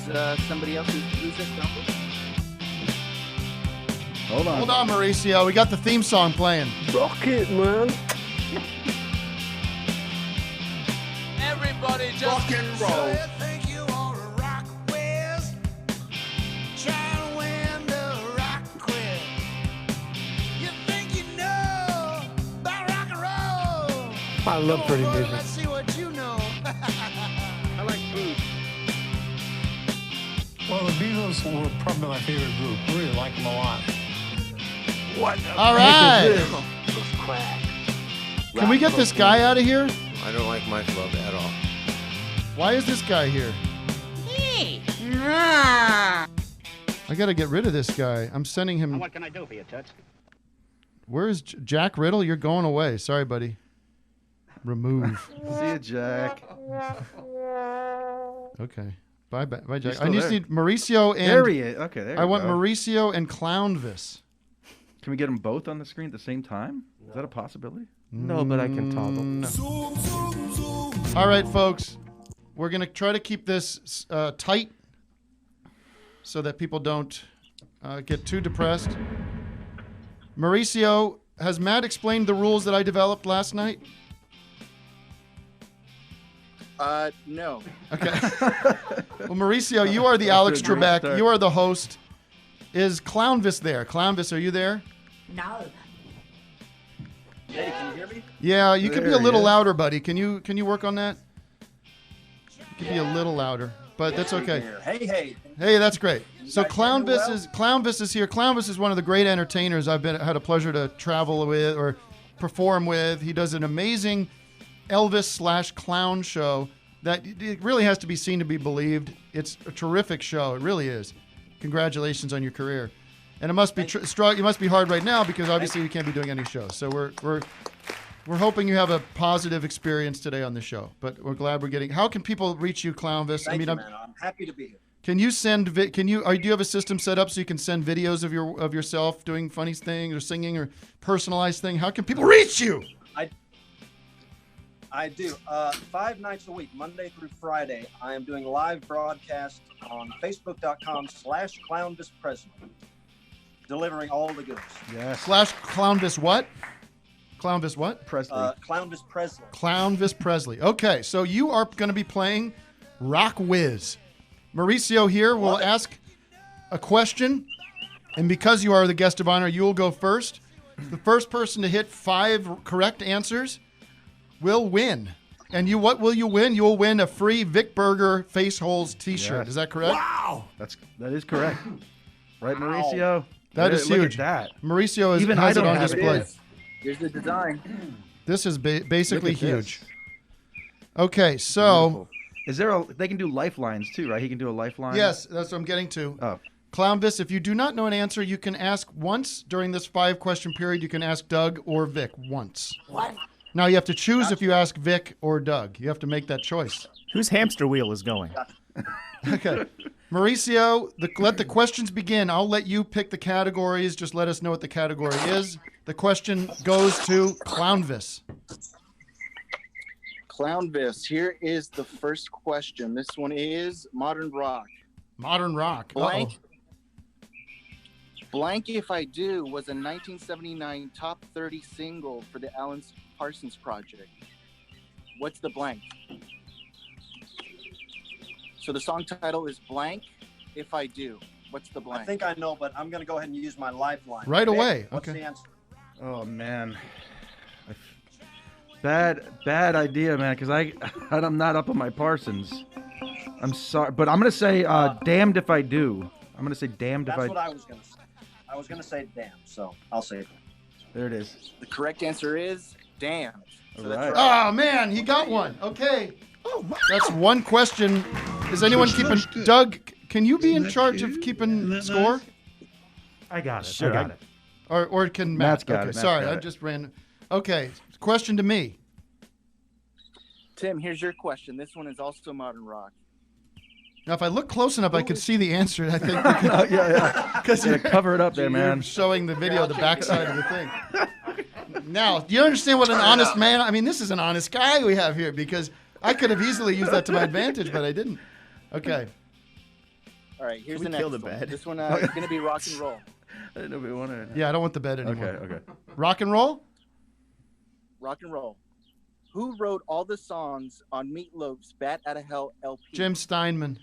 Speaker 18: somebody else. Who's this number?
Speaker 2: Hold on.
Speaker 1: Hold on, Mauricio. We got the theme song playing.
Speaker 18: Rock it, man.
Speaker 13: Everybody just rock and roll.
Speaker 6: I love pretty music.
Speaker 13: Let's see what you know.
Speaker 18: I like food.
Speaker 19: Well, the Beatles were probably my favorite group. I really like them a lot.
Speaker 18: What?
Speaker 1: All right. Can we get this guy out of here?
Speaker 20: I don't like Mike Love at all.
Speaker 1: Why is this guy here?
Speaker 10: Hey.
Speaker 1: I got to get rid of this guy. I'm sending him.
Speaker 10: What can I do for you, Toots?
Speaker 1: Where is Jack Riddle? You're going away. Sorry, buddy. Remove.
Speaker 2: See you, Jack.
Speaker 1: Okay. Bye, Jack.
Speaker 2: I
Speaker 1: just need Mauricio and.
Speaker 2: There he is. Okay, there.
Speaker 1: I want Mauricio and Clownvis.
Speaker 2: Can we get them both on the screen at the same time? Is that a possibility?
Speaker 6: No, but I can toggle.
Speaker 1: No. All right, folks. We're going to try to keep this tight so that people don't get too depressed. Mauricio, has Matt explained the rules that I developed last night?
Speaker 18: No.
Speaker 1: Okay. Well, Mauricio, you are the Alex Trebek. You are the host. Is Clownvis there? Clownvis, are you there?
Speaker 10: No.
Speaker 18: Hey, can you hear me?
Speaker 1: Yeah, you could be a little louder, buddy. Can you work on that? You could be a little louder, but that's okay.
Speaker 18: Hey.
Speaker 1: Hey, that's great. So Clownvis is here. Clownvis is one of the great entertainers I've had a pleasure to travel with or perform with. He does an amazing Elvis/clown show that it really has to be seen to be believed. It's a terrific show. It really is. Congratulations on your career. And it must be it must be hard right now because obviously you can't be doing any shows. So we're hoping you have a positive experience today on the show. But we're glad we're getting. How can people reach you, Clownvis?
Speaker 18: Thank you, man. I'm happy to be here.
Speaker 1: Can you send? Do you have a system set up so you can send videos of yourself doing funny things or singing or personalized thing? How can people reach you?
Speaker 21: I do. 5 nights a week, Monday through Friday, I am doing live broadcast on Facebook.com/ClownvisPresley, delivering all the goods.
Speaker 2: Yes.
Speaker 1: /Clownvis what? Clownvis what?
Speaker 2: Presley.
Speaker 21: Clownvis Presley.
Speaker 1: Clownvis Presley. Okay, so you are going to be playing Rock Whiz. Mauricio here will ask a question, and because you are the guest of honor, you will go first. The first person to hit 5 correct answers will win. And what will you win? You will win a free Vic Berger Face Holes t-shirt.
Speaker 2: Yes.
Speaker 1: Is that correct?
Speaker 2: Wow! That is correct. Right, Mauricio?
Speaker 1: That is
Speaker 2: Look
Speaker 1: huge.
Speaker 2: at that.
Speaker 1: Mauricio has
Speaker 2: Even I
Speaker 1: it
Speaker 2: don't
Speaker 1: on
Speaker 2: have
Speaker 1: display.
Speaker 2: it.
Speaker 18: Here's the design.
Speaker 1: This is basically
Speaker 2: Look at
Speaker 1: huge.
Speaker 2: this.
Speaker 1: Okay, so...
Speaker 2: Beautiful. Is there they can do lifelines too, right? He can do a lifeline?
Speaker 1: Yes, that's what I'm getting to.
Speaker 2: Oh.
Speaker 1: Clownvis, if you do not know an answer, you can ask once during this 5-question period. You can ask Doug or Vic once.
Speaker 18: What?
Speaker 1: Now you have to choose if you ask Vic or Doug. You have to make that choice.
Speaker 3: Whose hamster wheel is going?
Speaker 1: Okay. Mauricio, let the questions begin. I'll let you pick the categories. Just let us know what the category is. The question goes to Clownvis.
Speaker 22: Clownvis, here is the first question. This one is modern rock.
Speaker 1: Modern rock.
Speaker 22: Blank. Blank If I Do was a 1979 top 30 single for the Alan Parsons Project. What's the blank? So the song title is Blank If I Do. What's the blank?
Speaker 21: I think I know, but I'm going to go ahead and use my lifeline.
Speaker 1: Right
Speaker 21: Vic,
Speaker 1: away.
Speaker 21: What's
Speaker 1: Okay.
Speaker 21: the answer?
Speaker 2: Oh, man. Bad idea, man, because I'm not up on my Parsons. I'm sorry, but I'm going to say damned if I do. I'm going to say damned if I...
Speaker 21: That's what I was going to say. I was going to say damn, so I'll say it.
Speaker 2: There it is.
Speaker 22: The correct answer is damned. So that's
Speaker 2: right.
Speaker 1: Oh, man, he got one. Okay. That's one question. Is anyone keeping... Doug, can you be in charge of keeping score?
Speaker 6: I got it.
Speaker 3: Sure.
Speaker 6: I got it.
Speaker 1: Or can Matt?
Speaker 2: Matt's got
Speaker 1: Okay,
Speaker 2: it. Matt's
Speaker 1: sorry,
Speaker 2: got
Speaker 1: I
Speaker 2: it.
Speaker 1: just ran... Okay, question to me.
Speaker 22: Tim, here's your question. This one is also modern rock.
Speaker 1: Now, if I look close enough, I could see the answer. I think we could,
Speaker 2: yeah.
Speaker 1: because
Speaker 2: Yeah, cover it up there, man.
Speaker 1: Showing the video of the backside of the thing. Now, do you understand what an honest man? I mean, this is an honest guy we have here because I could have easily used that to my advantage, but I didn't. Okay.
Speaker 22: All right, here's
Speaker 3: Can
Speaker 22: the
Speaker 3: we
Speaker 22: next
Speaker 3: kill the
Speaker 22: one.
Speaker 3: bed?
Speaker 22: This one is going to be rock and roll.
Speaker 2: I didn't know if we wanted...
Speaker 1: Yeah, I don't want the bed anymore.
Speaker 2: Okay.
Speaker 1: Rock and roll?
Speaker 22: Rock and roll. Who wrote all the songs on Meatloaf's Bat Outta Hell LP?
Speaker 1: Jim Steinman.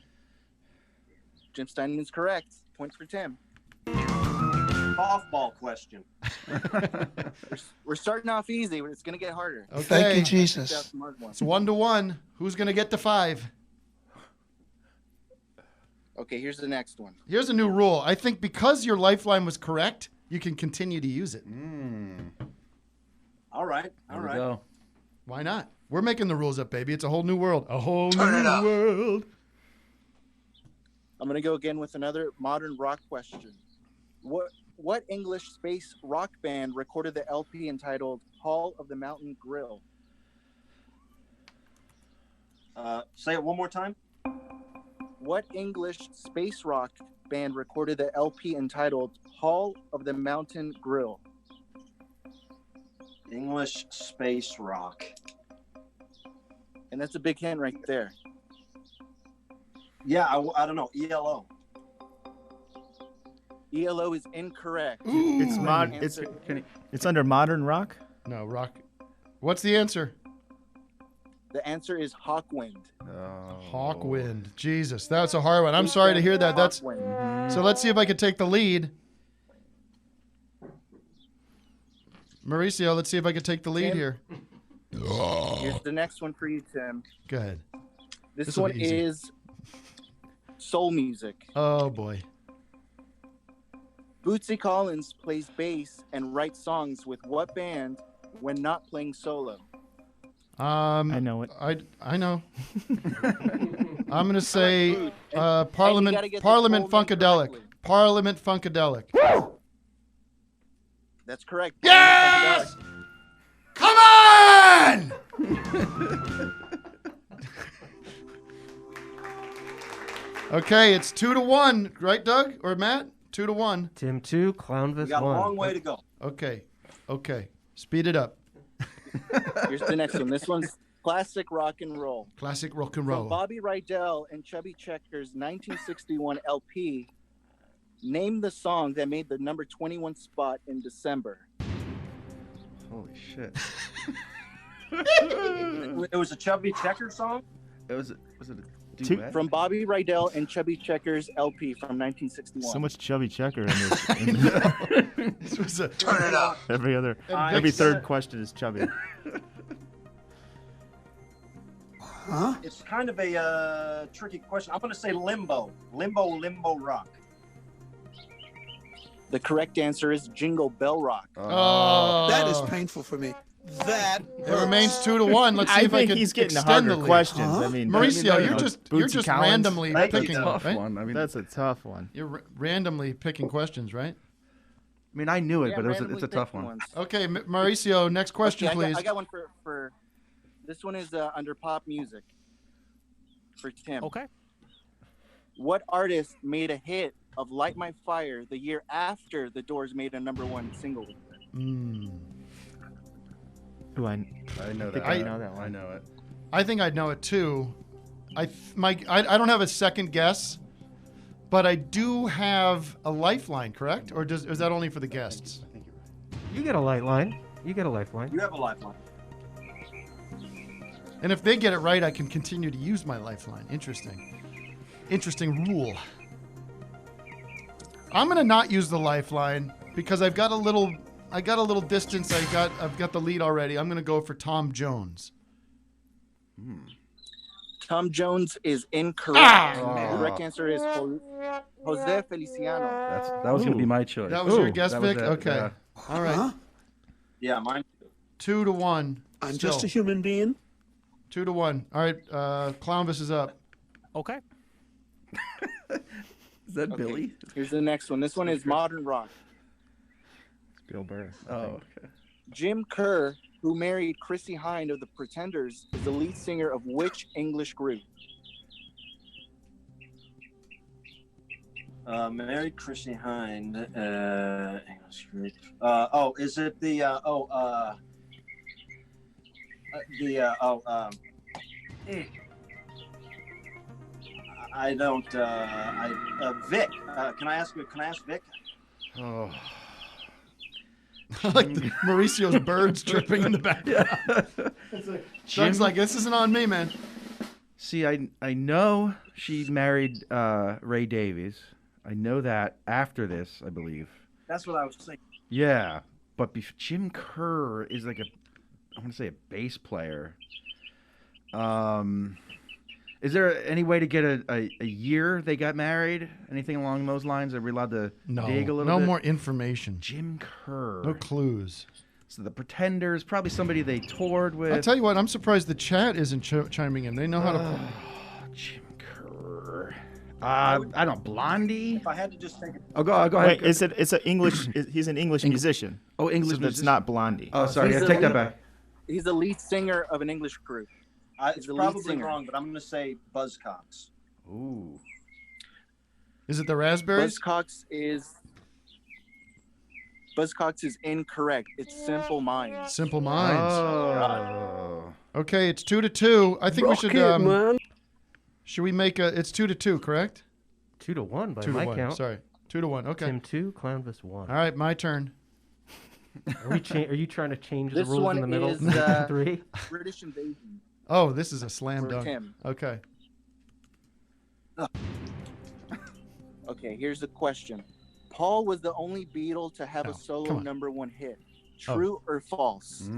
Speaker 22: Jim Steinman's correct. Points for Tim.
Speaker 21: Off-ball question.
Speaker 22: We're starting off easy, but it's going to get harder.
Speaker 1: Okay.
Speaker 13: Thank you, Jesus.
Speaker 1: It's 1-1. Who's going to get to 5?
Speaker 22: Okay, here's the next one.
Speaker 1: Here's a new rule. I think because your lifeline was correct, you can continue to use it.
Speaker 21: All right.
Speaker 2: There we go.
Speaker 1: Why not? We're making the rules up, baby. It's a whole new world. A whole new world.
Speaker 22: I'm going to go again with another modern rock question. What English space rock band recorded the LP entitled Hall of the Mountain Grill?
Speaker 21: Say it one more time.
Speaker 22: What English space rock band recorded the LP entitled Hall of the Mountain Grill?
Speaker 21: English space rock.
Speaker 22: And that's a big hint right there.
Speaker 21: Yeah, I don't know. ELO.
Speaker 22: ELO is incorrect.
Speaker 3: It's under modern rock?
Speaker 1: No, rock. What's the answer?
Speaker 22: The answer is Hawkwind.
Speaker 1: Hawkwind. Jesus, that's a hard one. I'm sorry to hear that. That's so. Let's see if I can take the lead. Mauricio, let's see if I can take the lead
Speaker 22: Tim?
Speaker 1: here.
Speaker 22: Here's the next one for you, Tim.
Speaker 1: Go ahead.
Speaker 22: This
Speaker 1: This'll
Speaker 22: one
Speaker 1: be easy.
Speaker 22: is soul music.
Speaker 1: Oh boy.
Speaker 22: Bootsy Collins plays bass and writes songs with what band when not playing solo?
Speaker 3: I know it.
Speaker 1: I know. I'm gonna say Parliament
Speaker 22: gotta get the
Speaker 1: Parliament
Speaker 22: full name
Speaker 1: Funkadelic.
Speaker 22: correctly.
Speaker 1: Parliament Funkadelic.
Speaker 22: That's correct.
Speaker 1: Yes! Come on! Okay, it's 2-1, right, Doug or Matt? 2-1.
Speaker 6: Tim 2, Clownvis 1.
Speaker 21: We got a long way to go.
Speaker 1: Okay. Speed it up.
Speaker 22: Here's the next one. This one's Classic rock and roll.
Speaker 1: Classic rock and
Speaker 22: From
Speaker 1: roll.
Speaker 22: Bobby Rydell and Chubby Checker's 1961 LP, name the song that made the number 21 spot in December.
Speaker 2: Holy shit.
Speaker 21: It was a Chubby Checker song?
Speaker 2: Was it a duet?
Speaker 22: From Bobby Rydell and Chubby Checker's LP from 1961.
Speaker 3: So much Chubby Checker in this.
Speaker 1: This was a
Speaker 13: Turn it up.
Speaker 3: Every third question is Chubby.
Speaker 21: Huh? It's kind of a tricky question. I'm going to say Limbo. Limbo Rock.
Speaker 22: The correct answer is Jingle Bell Rock.
Speaker 1: Oh.
Speaker 13: That is painful for me. That
Speaker 1: It remains 2-1. Let's see if I can
Speaker 3: he's getting
Speaker 1: extend the
Speaker 3: harder
Speaker 1: lead.
Speaker 3: questions. I mean,
Speaker 1: Mauricio,
Speaker 3: Bootsy
Speaker 1: you're just
Speaker 3: Collins.
Speaker 1: randomly picking,
Speaker 2: tough
Speaker 1: right?
Speaker 2: one. I mean,
Speaker 3: That's a tough one.
Speaker 1: You're randomly picking questions, right?
Speaker 2: I mean, I knew it,
Speaker 22: Yeah,
Speaker 2: but it's
Speaker 22: randomly
Speaker 2: a tough
Speaker 22: picking
Speaker 2: one.
Speaker 22: ones.
Speaker 1: Okay, Mauricio, next question,
Speaker 22: Okay,
Speaker 1: please.
Speaker 22: I got one for this one is under pop music for Tim.
Speaker 6: Okay.
Speaker 22: What artist made a hit of Light My Fire the year after the Doors made a #1 single with it?
Speaker 3: Ooh, I
Speaker 2: know
Speaker 3: think
Speaker 2: that.
Speaker 3: I know that one.
Speaker 2: I know it.
Speaker 1: I think I'd know it too. I don't have a second guess, but I do have a lifeline, correct? Or is that only for the guests?
Speaker 6: You get a lifeline. You get a lifeline.
Speaker 21: You have a lifeline.
Speaker 1: And if they get it right, I can continue to use my lifeline. Interesting rule. I'm gonna not use the lifeline because I've got a little distance. I've got the lead already. I'm gonna go for Tom Jones.
Speaker 22: Tom Jones is incorrect. The correct answer is Jose Feliciano.
Speaker 2: That was going to be my choice.
Speaker 1: That was your guess,
Speaker 2: that was
Speaker 1: Vic?
Speaker 2: it,
Speaker 1: Okay.
Speaker 2: yeah.
Speaker 1: All right.
Speaker 21: Yeah, mine.
Speaker 1: 2-1.
Speaker 13: I'm
Speaker 1: Still.
Speaker 13: just a human being.
Speaker 1: 2-1. All right. Clownvis is up.
Speaker 6: Okay.
Speaker 2: Is that Billy?
Speaker 22: Here's the next one. This one is modern rock.
Speaker 2: It's Bill Burr. Oh, okay.
Speaker 22: Jim Kerr, who married Chrissy Hynde of the Pretenders, is the lead singer of which English group?
Speaker 21: Married Chrissy Hynde, English group. Is it the I don't. Vic. Can I ask Vic?
Speaker 2: Oh.
Speaker 1: Like Mauricio's birds chirping in the background. Doug's like, this isn't on me, man.
Speaker 2: See, I know she married Ray Davies. I know that after this, I believe.
Speaker 21: That's what I was thinking.
Speaker 2: Yeah, but Jim Kerr is like I want to say a bass player. Is there any way to get a year they got married? Anything along those lines? Are we allowed to dig a little bit?
Speaker 1: No more information.
Speaker 2: Jim Kerr.
Speaker 1: No clues.
Speaker 2: So the Pretenders, probably somebody they toured with.
Speaker 1: I'll tell you what, I'm surprised the chat isn't chiming in. They know how to...
Speaker 2: Jim Kerr. I don't know, Blondie?
Speaker 21: If I had to just think...
Speaker 2: Oh, go ahead.
Speaker 3: Wait, it's an English... He's an English musician.
Speaker 2: Oh, English
Speaker 3: so
Speaker 2: musician.
Speaker 3: that's not Blondie.
Speaker 2: Oh, sorry, I take that back.
Speaker 22: He's the lead singer of an English group.
Speaker 21: It's probably wrong, but I'm going to say Buzzcocks.
Speaker 2: Ooh.
Speaker 1: Is it the Raspberries?
Speaker 22: Buzzcocks is incorrect. It's Simple Minds.
Speaker 1: Simple Minds.
Speaker 2: Oh.
Speaker 1: Okay, it's 2-2. I think we should...
Speaker 13: man.
Speaker 1: Should we make a... It's 2-2, correct?
Speaker 6: 2-1 by my count.
Speaker 1: Sorry. 2-1, okay.
Speaker 6: Tim 2, Clownvis 1.
Speaker 1: All right, my turn.
Speaker 6: Are you trying to change the
Speaker 22: This
Speaker 6: rules
Speaker 22: one
Speaker 6: in the middle?
Speaker 22: is
Speaker 6: 3?
Speaker 22: British Invasion.
Speaker 1: Oh, this is a slam
Speaker 22: For
Speaker 1: dunk.
Speaker 22: Tim.
Speaker 1: Okay.
Speaker 22: Okay, here's the question. Paul was the only Beatle to have a
Speaker 1: come
Speaker 22: solo
Speaker 1: on.
Speaker 22: #1 hit. True or false?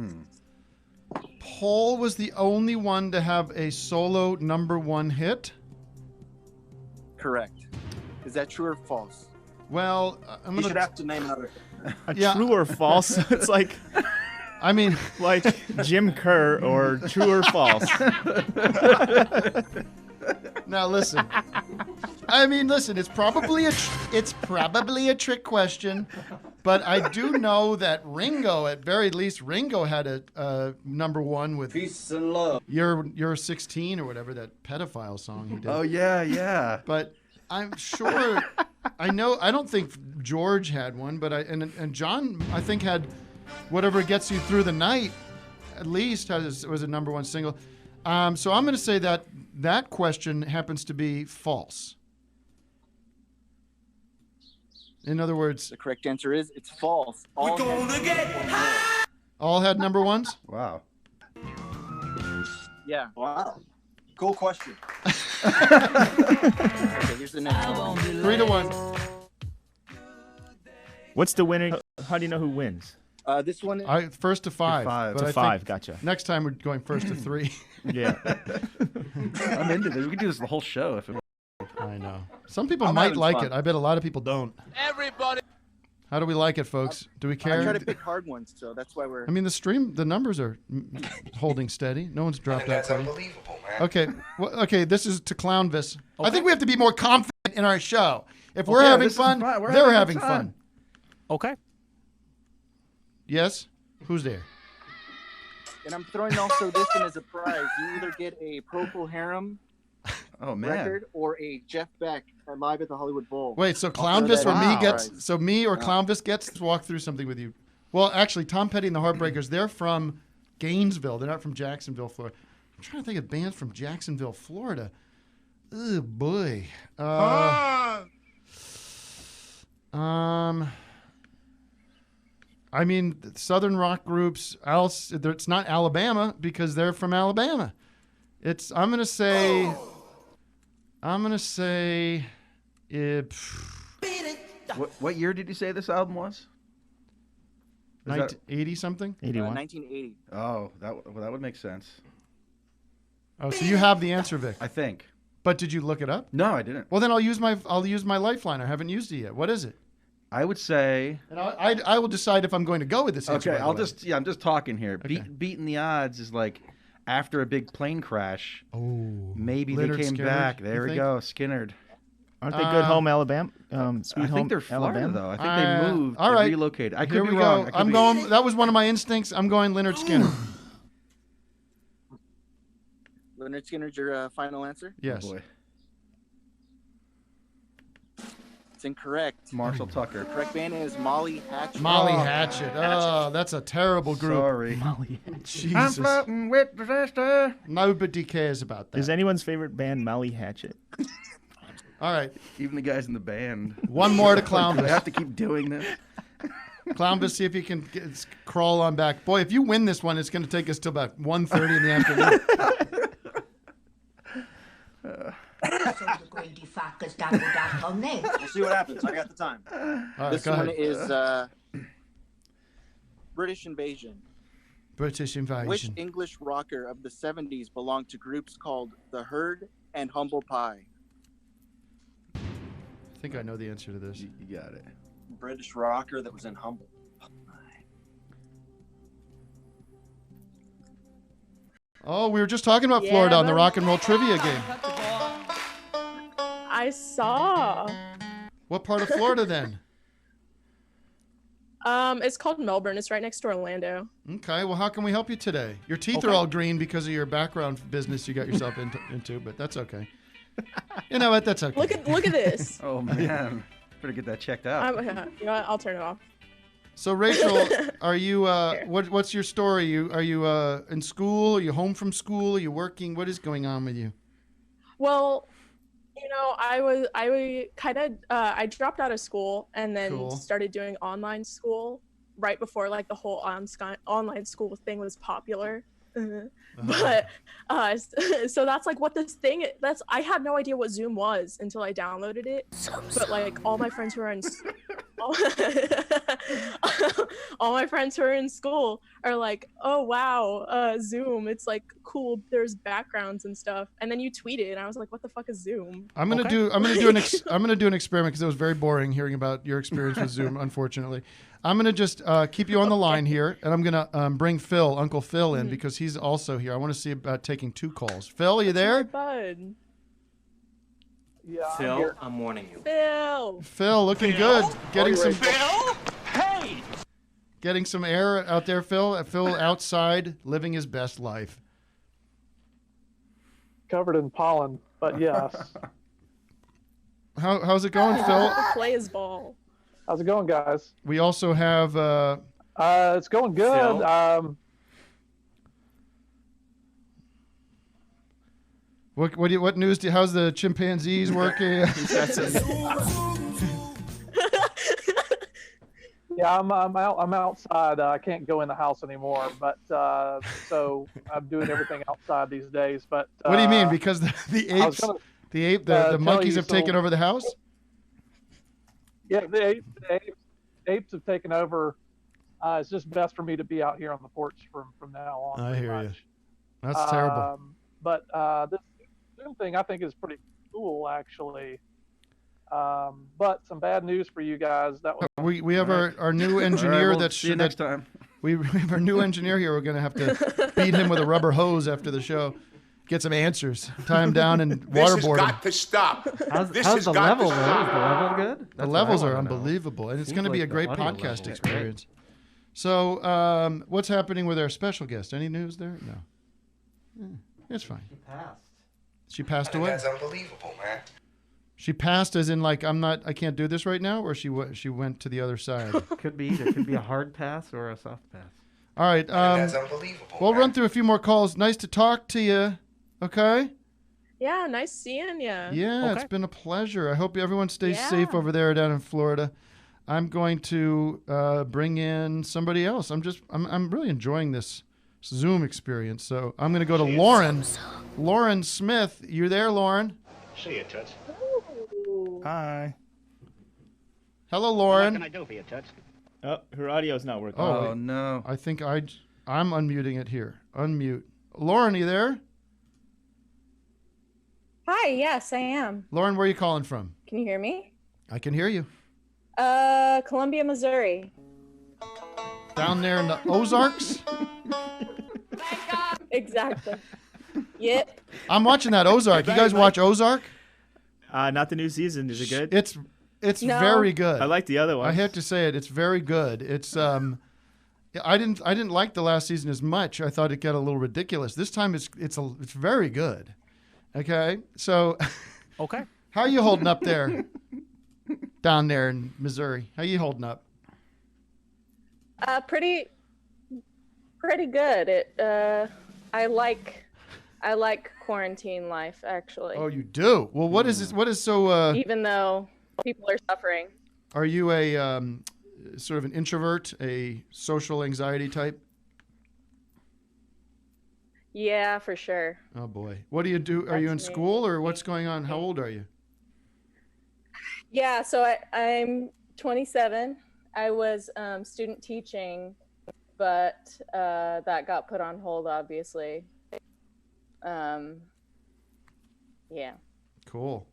Speaker 1: Paul was the only one to have a solo #1 hit?
Speaker 22: Correct. Is that true or false?
Speaker 1: Well, I'm
Speaker 21: You
Speaker 1: gonna...
Speaker 21: should have to name another.
Speaker 3: True or false? It's like...
Speaker 1: I mean...
Speaker 3: like Jim Kerr or true or false.
Speaker 1: Now listen. I mean, listen. It's probably a trick question, but I do know that Ringo, at very least, Ringo had a #1 with
Speaker 21: Peace and Love.
Speaker 1: You're 16 or whatever, that pedophile song he did.
Speaker 2: Oh, yeah.
Speaker 1: But I'm sure. I know. I don't think George had one, but and John, I think, had Whatever Gets You Through the Night. At least was a #1 single. So I'm going to say that that question happens to be false. In other words,
Speaker 22: The correct answer is it's false. All
Speaker 1: all had number ones?
Speaker 2: Wow.
Speaker 22: Yeah.
Speaker 21: Wow. Cool question.
Speaker 22: Okay, here's the next one.
Speaker 1: 3-1.
Speaker 3: What's the winner? How do you know who wins?
Speaker 22: This one.
Speaker 1: First to 5.
Speaker 2: Five.
Speaker 1: but
Speaker 3: To
Speaker 1: I
Speaker 3: 5,
Speaker 1: think
Speaker 3: gotcha.
Speaker 1: Next time we're going first to 3.
Speaker 3: Yeah.
Speaker 2: I'm into this. We could do this the whole show if it.
Speaker 1: I know. Some people
Speaker 21: I'm
Speaker 1: might
Speaker 21: having
Speaker 1: like
Speaker 21: fun.
Speaker 1: it. I bet a lot of people don't.
Speaker 16: Everybody.
Speaker 1: How do we like it, folks? Do we
Speaker 22: I
Speaker 1: care?
Speaker 22: try to pick hard ones, so that's why we're.
Speaker 1: I mean, the numbers are holding steady. No one's dropped out.
Speaker 4: Unbelievable, man.
Speaker 1: Okay, okay. This is to Clownvis. I think we have to be more confident in our show. If we're
Speaker 2: Okay,
Speaker 1: having
Speaker 2: this is
Speaker 1: fun,
Speaker 2: fun. We're
Speaker 1: they're
Speaker 2: having
Speaker 1: having
Speaker 2: fun.
Speaker 1: fun.
Speaker 6: Okay.
Speaker 1: Yes. Who's there?
Speaker 22: And I'm throwing also this in as a prize. You either get a Procol Harum
Speaker 2: Oh man.
Speaker 22: record or a Jeff Beck live at the Hollywood Bowl.
Speaker 1: Wait, so
Speaker 22: I'll throw
Speaker 1: Clownvis
Speaker 22: that
Speaker 1: or
Speaker 22: in
Speaker 1: me
Speaker 22: as a
Speaker 1: gets
Speaker 22: prize.
Speaker 1: so me or Clownvis gets to walk through something with you. Well, actually, Tom Petty and the Heartbreakers, they're from Gainesville. They're not from Jacksonville, Florida. I'm trying to think of bands from Jacksonville, Florida. Oh boy. I mean, Southern rock groups. It's not Alabama because they're from Alabama. I'm gonna say.
Speaker 2: What year did you say this album was?
Speaker 1: 80 something.
Speaker 3: 81.
Speaker 22: 1980.
Speaker 2: Oh, that would make sense.
Speaker 1: Oh, so you have the answer, Vic.
Speaker 2: I think.
Speaker 1: But did you look it up?
Speaker 2: No, I didn't.
Speaker 1: Well, then I'll use my lifeline. I haven't used it yet. What is it?
Speaker 2: I would say.
Speaker 1: And I will decide if I'm going to go with this answer.
Speaker 2: Okay,
Speaker 1: by the way.
Speaker 2: I'm just talking here.
Speaker 1: Okay.
Speaker 2: Beating the odds is like after a big plane crash.
Speaker 1: Oh,
Speaker 2: maybe
Speaker 1: Leonard
Speaker 2: they came
Speaker 1: Skinner,
Speaker 2: back.
Speaker 1: you
Speaker 2: There we
Speaker 1: think?
Speaker 2: go, Skinnerd.
Speaker 3: Aren't they Good Home Alabama? Sweet
Speaker 2: I
Speaker 3: Home
Speaker 2: think they're Florida
Speaker 3: Alabama?
Speaker 2: though. I think they moved.
Speaker 1: All
Speaker 2: they
Speaker 1: right.
Speaker 2: relocated. I could
Speaker 1: Here
Speaker 2: be
Speaker 1: we
Speaker 2: wrong.
Speaker 1: go.
Speaker 2: I could
Speaker 1: I'm
Speaker 2: be-
Speaker 1: going. That was one of my instincts. I'm going Leonard Skinner.
Speaker 22: Leonard Skinner's your final answer?
Speaker 1: Yes.
Speaker 2: Oh, boy.
Speaker 22: It's incorrect.
Speaker 2: Marshall Tucker.
Speaker 22: The correct band is Molly Hatchet.
Speaker 1: Molly Hatchet. Oh, that's a terrible group.
Speaker 2: Sorry.
Speaker 3: Molly.
Speaker 1: Jesus.
Speaker 2: I'm floating with disaster.
Speaker 1: Nobody cares about that.
Speaker 3: Is anyone's favorite band Molly Hatchet?
Speaker 1: All right.
Speaker 2: Even the guys in the band.
Speaker 1: One more to
Speaker 2: I
Speaker 1: Clownvis.
Speaker 2: have to keep doing this.
Speaker 1: Clownvis, see if you can crawl on back. Boy, if you win this one, it's going to take us till about 1:30 in the afternoon.
Speaker 21: We'll see what happens. I got the time.
Speaker 1: All right,
Speaker 22: This
Speaker 1: go
Speaker 22: one
Speaker 1: ahead.
Speaker 22: is British Invasion.
Speaker 1: British Invasion.
Speaker 22: Which English rocker of the 70s belonged to groups called The Herd and Humble Pie?
Speaker 1: I think I know the answer to this.
Speaker 2: You got it.
Speaker 21: British rocker that was in Humble.
Speaker 1: Oh, we were just talking about Florida on the rock and roll trivia game.
Speaker 7: I saw.
Speaker 1: What part of Florida then?
Speaker 7: It's called Melbourne. It's right next to Orlando.
Speaker 1: Okay, well, how can we help you today? Your teeth are all green because of your background business you got yourself into, but that's okay. You know what? That's okay.
Speaker 7: Look at this.
Speaker 2: Oh man, better get that checked out.
Speaker 7: You know what? I'll turn it off.
Speaker 1: So Rachel, are you? What's your story? Are you in school? Are you home from school? Are you working? What is going on with you?
Speaker 7: Well, you know, I dropped out of school and then
Speaker 1: Cool.
Speaker 7: started doing online school right before like the whole online school thing was popular. But so that's like what this thing that's I had no idea what Zoom was until I downloaded it. But like all my friends who are in all my friends who are in school are like, oh wow, Zoom, it's like cool, there's backgrounds and stuff, and then you tweet it and I was like, what the fuck is Zoom?
Speaker 1: I'm gonna do an experiment because it was very boring hearing about your experience with Zoom. Unfortunately, I'm gonna just keep you on the line here, and I'm gonna bring Uncle Phil, in because he's also here. I want to see about taking 2 calls. Phil, are you there?
Speaker 7: Bud.
Speaker 10: Yeah. Phil, I'm warning you.
Speaker 1: Phil, looking good. Getting some.
Speaker 10: Phil? Hey!
Speaker 1: Getting some air out there, Phil. Phil outside, living his best life.
Speaker 23: Covered in pollen, but yes.
Speaker 1: How's it going, Phil?
Speaker 7: Play his ball.
Speaker 23: How's it going, guys?
Speaker 1: We also have.
Speaker 23: It's going good.
Speaker 1: What news? How's the chimpanzees working?
Speaker 23: Yeah, I'm outside. I can't go in the house anymore, but so I'm doing everything outside these days. But
Speaker 1: what do you mean? Because the monkeys have taken over the house?
Speaker 23: Yeah, the apes have taken over. It's just best for me to be out here on the porch from now on.
Speaker 1: I hear you. That's terrible.
Speaker 23: But this Zoom thing I think is pretty cool, actually. But some bad news for you guys. That was
Speaker 1: we have our new engineer.
Speaker 2: We'll see you next time.
Speaker 1: We have our new engineer here. We're going to have to beat him with a rubber hose after the show. Get some answers. Tie him down and waterboard him.
Speaker 4: This has got to stop.
Speaker 6: How's the level, though? Is the level good?
Speaker 1: The levels are unbelievable, and it's going to be a great podcast experience. So, what's happening with our special guest? Any news there? No. It's fine. She passed away.
Speaker 4: That's unbelievable, man.
Speaker 1: She passed as in like I can't do this right now, or she went to the other side.
Speaker 6: Could be either. Could be a hard pass or a soft pass.
Speaker 1: All right.
Speaker 4: That's unbelievable.
Speaker 1: We'll run through a few more calls. Nice to talk to you. Okay.
Speaker 7: Yeah, nice seeing you.
Speaker 1: Yeah, It's been a pleasure. I hope everyone stays safe over there down in Florida. I'm going to bring in somebody else. I'm really enjoying this Zoom experience. So I'm going to go to Lauren. Lauren Smith, you there, Lauren?
Speaker 5: See you, Toots.
Speaker 3: Hi.
Speaker 1: Hello, Lauren.
Speaker 5: What can I do for you, Toots?
Speaker 3: Oh, her audio's not working.
Speaker 1: Oh,
Speaker 2: no.
Speaker 1: I think I'm unmuting it here. Unmute. Lauren, are you there?
Speaker 8: Hi, yes, I am.
Speaker 1: Lauren, where are you calling from?
Speaker 8: Can you hear me?
Speaker 1: I can hear you.
Speaker 8: Columbia, Missouri.
Speaker 1: Down there in the Ozarks?
Speaker 8: Exactly. Yep.
Speaker 1: I'm watching that Ozark. You guys watch Ozark?
Speaker 3: Not the new season. Is it good?
Speaker 1: It's
Speaker 8: No.
Speaker 1: very good.
Speaker 3: I like the other one.
Speaker 1: I have to say it. It's very good. It's I didn't like the last season as much. I thought it got a little ridiculous. This time it's very good. Okay, so
Speaker 24: okay,
Speaker 1: how are you holding up there? Down there in Missouri, how are you holding up?
Speaker 8: Pretty good. I like quarantine life, actually.
Speaker 1: Oh, you do? Well, what is this? What is so?
Speaker 8: Even though people are suffering.
Speaker 1: Are you a sort of an introvert, a social anxiety type?
Speaker 8: Yeah, for sure.
Speaker 1: Oh boy, what do you do? Are you in school or what's going on? How old are you?
Speaker 8: Yeah, so I'm 27. I was student teaching, but that got put on hold, obviously. Yeah.
Speaker 1: Cool.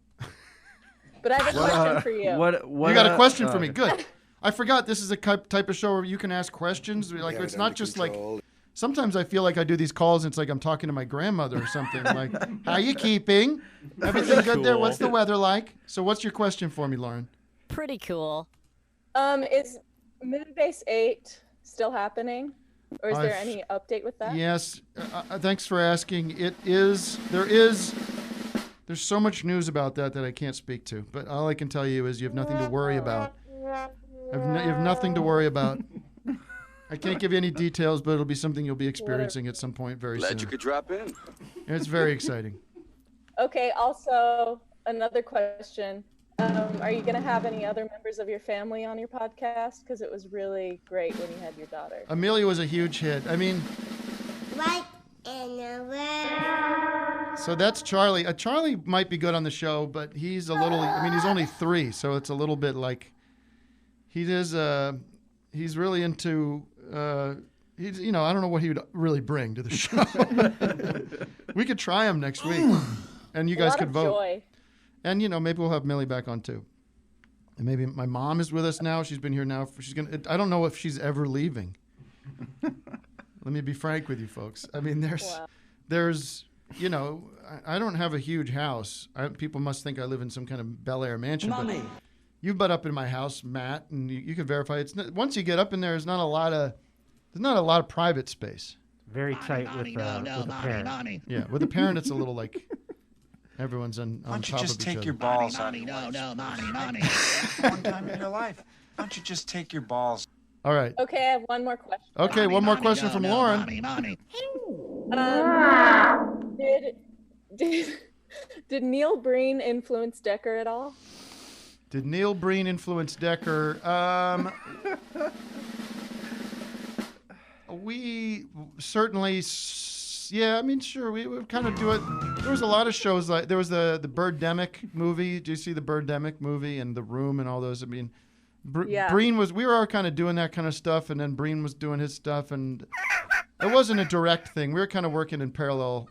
Speaker 8: But I have a question for you.
Speaker 1: You got a question for me? Good. I forgot this is a type of show where you can ask questions. Like it's not just like. Sometimes I feel like I do these calls and it's like I'm talking to my grandmother or something. Like, how you keeping? Everything good there? What's the weather like? So what's your question for me, Lauren?
Speaker 8: Pretty cool. Is Moonbase 8 still happening? Or is there any update with that?
Speaker 1: Yes. Thanks for asking. It is. There's so much news about that I can't speak to. But all I can tell you is you have nothing to worry about. You have nothing to worry about. I can't give you any details, but it'll be something you'll be experiencing at some point very soon.
Speaker 25: Glad you could drop in.
Speaker 1: It's very exciting.
Speaker 8: Okay, also, another question. Are you going to have any other members of your family on your podcast? Because it was really great when you had your daughter.
Speaker 1: Amelia was a huge hit. I mean...
Speaker 8: Right in the way.
Speaker 1: So that's Charlie. Charlie might be good on the show, but he's a little... I mean, he's only 3, so it's a little bit like... He is... He's really into... he's, I don't know what he would really bring to the show. We could try him next week, and you guys could vote.
Speaker 8: Joy.
Speaker 1: And maybe we'll have Millie back on too. And maybe my mom is with us now. She's been here now. I don't know if she's ever leaving. Let me be frank with you folks. I mean, there's, I don't have a huge house. People must think I live in some kind of Bel Air mansion.
Speaker 8: Mommy.
Speaker 1: But you've been up in my house, Matt, and you can verify once you get up in there, there's not a lot of private space.
Speaker 6: Very tight with the parent.
Speaker 1: Yeah, with the parent, it's a little like everyone's on
Speaker 26: Why don't
Speaker 1: top
Speaker 26: you just
Speaker 1: of each
Speaker 26: take
Speaker 1: other.
Speaker 26: your balls out?
Speaker 5: Mommy.
Speaker 26: One time in your life, why don't you just take your balls?
Speaker 1: All right.
Speaker 8: Okay, I have one more question.
Speaker 1: Okay, one more question from Lauren.
Speaker 8: Did Neil Breen influence Decker at all?
Speaker 1: Did Neil Breen influence Decker? We certainly, yeah. I mean, sure. We would kind of do it. There was a lot of shows like there was the Birdemic movie. Do you see the Birdemic movie and The Room and all those? I mean, Breen was. We were all kind of doing that kind of stuff, and then Breen was doing his stuff, and it wasn't a direct thing. We were kind of working in parallel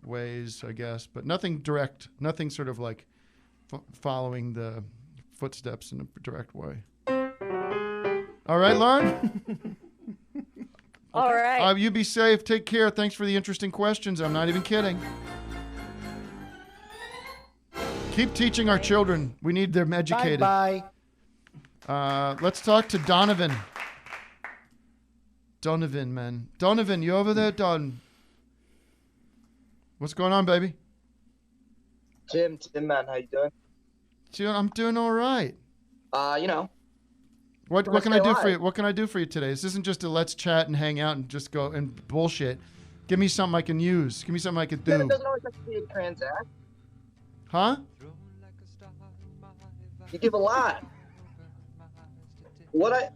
Speaker 1: ways, I guess, but nothing direct. Nothing sort of like following the footsteps in a direct way. All right, Lauren?
Speaker 8: All right.
Speaker 1: You be safe. Take care. Thanks for the interesting questions. I'm not even kidding. Keep teaching our children. We need them educated.
Speaker 9: Bye.
Speaker 1: Let's talk to Donovan. Donovan, man. Donovan, you over there, Don? What's going on, baby?
Speaker 11: Tim, man, how you doing?
Speaker 1: I'm doing all right. What can I do for you? What can I do for you today? This isn't just a let's chat and hang out and just go and bullshit. Give me something I can use. Give me something I can do.
Speaker 11: Yeah, it doesn't always have to be a transact.
Speaker 1: Huh?
Speaker 11: You give a lot. I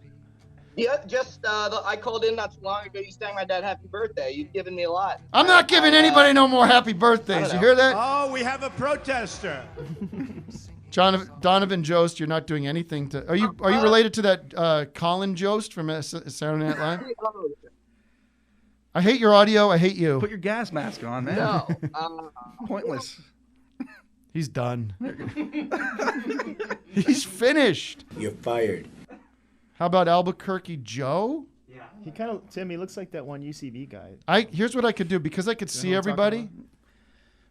Speaker 11: called in not too long ago. You sang my dad happy birthday. You've given me a lot.
Speaker 1: I'm not giving anybody no more happy birthdays. You hear that?
Speaker 19: Oh, we have a protester.
Speaker 1: Donovan Jost, you're not doing anything to. Are you related to that Colin Jost from Saturday Night Live? I hate your audio. I hate you.
Speaker 2: Put your gas mask on, man.
Speaker 11: No.
Speaker 2: Pointless.
Speaker 1: He's done. He's finished.
Speaker 9: You're fired.
Speaker 1: How about Albuquerque Joe?
Speaker 3: Yeah. He looks like that one UCB guy.
Speaker 1: Here's what I could do because I could see
Speaker 3: know what I'm talking
Speaker 1: everybody.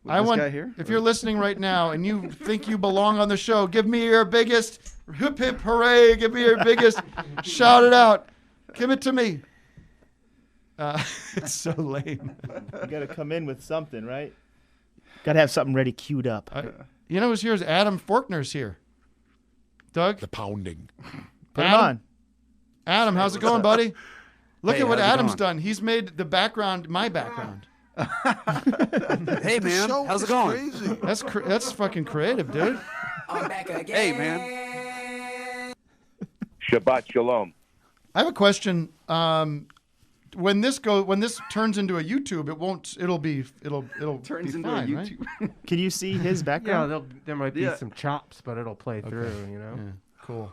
Speaker 1: I want,
Speaker 2: guy here?
Speaker 1: if you're listening right now and you think you belong on the show, give me your biggest hip hip hooray. Give me your biggest shout it out. Give it to me. It's so lame.
Speaker 3: You got to come in with something, right? Got to have something ready queued up.
Speaker 1: You know who's here is Adam Forkner's here. Doug?
Speaker 9: The pounding.
Speaker 3: Put him on.
Speaker 1: Adam, how's it going, buddy? Look at what Adam's
Speaker 12: going?
Speaker 1: done. He's made the background my background.
Speaker 12: Hey, man. How's it going?
Speaker 1: That's fucking creative, dude.
Speaker 12: I'm back again. Hey, man.
Speaker 14: Shabbat shalom.
Speaker 1: I have a question. When this turns into a YouTube, it'll
Speaker 2: turns
Speaker 1: be
Speaker 2: into
Speaker 1: fine,
Speaker 2: a YouTube.
Speaker 1: Right?
Speaker 3: Can you see his background?
Speaker 6: Yeah, there might be some chops, but it'll play through. You know.
Speaker 1: Yeah, cool.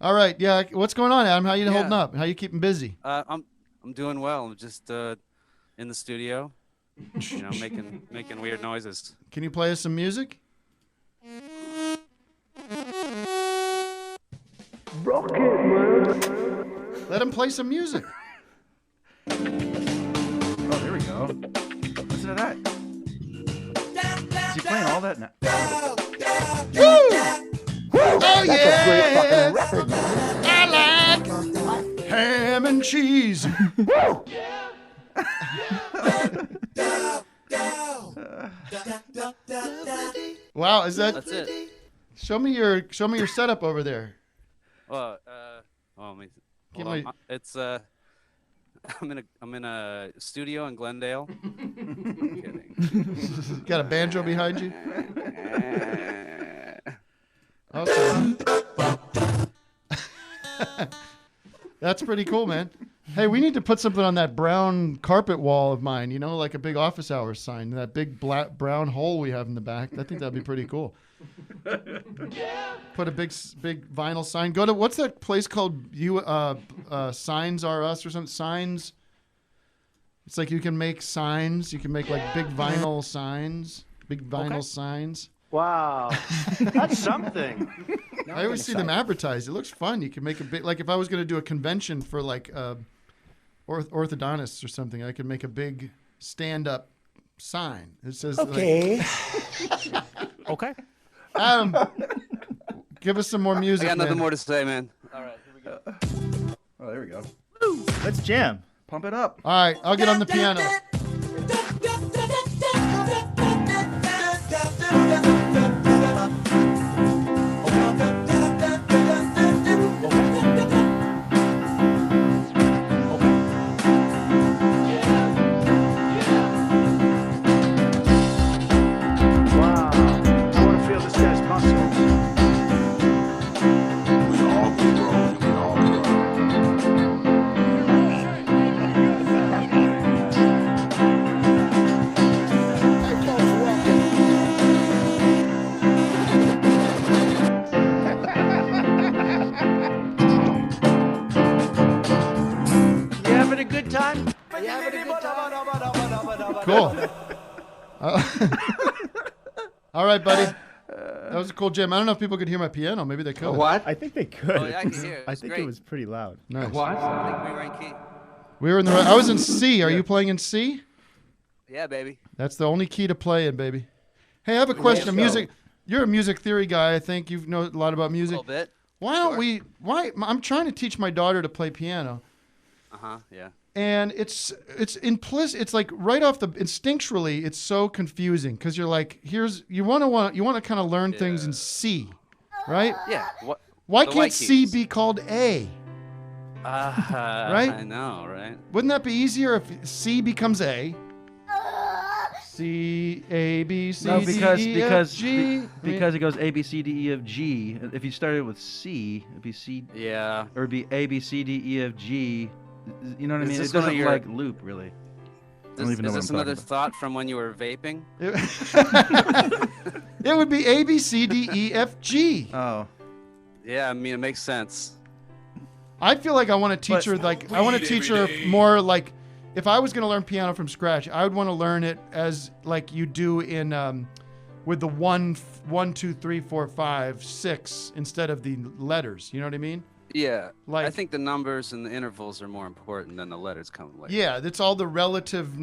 Speaker 1: All right. Yeah. What's going on, Adam? How you holding up? How you keeping busy?
Speaker 12: I'm doing well. I'm just in the studio, making weird noises.
Speaker 1: Can you play us some music?
Speaker 11: Rocket, man.
Speaker 1: Let him play some music.
Speaker 2: Oh, there we go. Listen to that. Is he playing all that now?
Speaker 1: Woo! Oh yeah! I like ham and cheese. Wow, is that?
Speaker 12: That's it.
Speaker 1: Show me your setup over there.
Speaker 12: Well, hold on. It's I'm in a studio in Glendale. I'm kidding.
Speaker 1: Got a banjo behind you? Okay. That's pretty cool, man. Hey, we need to put something on that brown carpet wall of mine, you know, like a big office hours sign, that big black brown hole we have in the back. I think that'd be pretty cool. Put a big vinyl sign. Go to, what's that place called? Signs Are Us or something? Signs. It's like you can make signs. You can make like big vinyl signs. Big vinyl signs.
Speaker 24: Wow. That's something.
Speaker 1: I always see them advertised. It looks fun. You can make a big, like if I was going to do a convention for like orthodontists or something, I could make a big stand-up sign. It says,
Speaker 9: okay.
Speaker 1: Like, okay. Adam, give us some more music.
Speaker 12: I got nothing
Speaker 1: man.
Speaker 12: more to say, man. All right, here we go.
Speaker 2: Oh, there we go.
Speaker 3: Let's jam.
Speaker 2: Pump it up.
Speaker 1: All right, I'll get on the piano. All right, buddy. That was a cool jam. I don't know if people could hear my piano. Maybe they could.
Speaker 3: What? I think they could.
Speaker 12: Oh, yeah, I can hear it.
Speaker 3: I
Speaker 12: It's
Speaker 3: think
Speaker 12: great.
Speaker 3: it was pretty loud.
Speaker 1: Nice.
Speaker 12: I think we were in key.
Speaker 1: We were in the right. I was in C. Are you playing in C?
Speaker 12: Yeah, baby.
Speaker 1: That's the only key to play in, baby. Hey, I have a question.
Speaker 12: Let's
Speaker 1: Music. You're a music theory guy. I think you know a lot about music.
Speaker 12: A little bit.
Speaker 1: Why don't we? Why? I'm trying to teach my daughter to play piano,
Speaker 12: Yeah.
Speaker 1: and it's implicit. It's like right off the instinctually, it's so confusing because you're like, you want to kind of learn things in C, right?
Speaker 12: Yeah.
Speaker 1: Why
Speaker 12: the
Speaker 1: can't
Speaker 12: white
Speaker 1: C
Speaker 12: keys.
Speaker 1: be called A? Right?
Speaker 12: I know, right?
Speaker 1: Wouldn't that be easier if C becomes A? C A B C
Speaker 2: No,
Speaker 1: D
Speaker 2: because
Speaker 1: E
Speaker 2: because
Speaker 1: F, G.
Speaker 2: because it goes A B C D E F G. If you started with C, it'd be C.
Speaker 12: Yeah.
Speaker 2: Or it'd be A B C D E F G. You know what I
Speaker 12: Is
Speaker 2: mean?
Speaker 12: this
Speaker 2: It doesn't
Speaker 12: one of your-
Speaker 2: like loop really. I don't even know
Speaker 12: Is
Speaker 2: what
Speaker 12: this
Speaker 2: I'm talking
Speaker 12: another
Speaker 2: about.
Speaker 12: thought from when you were vaping?
Speaker 1: It would be A B C D E F G.
Speaker 2: Oh.
Speaker 12: Yeah, I mean, it makes sense.
Speaker 1: I feel like I want to teach her I want to teach her more like if I was going to learn piano from scratch, I would want to learn it as like you do in with the 1, 2, 3, 4, 5, 6 instead of the letters. You know what I mean?
Speaker 12: Yeah.
Speaker 1: Like-
Speaker 12: I think the numbers and the intervals are more important than the letters come later.
Speaker 1: Yeah, that's all the relative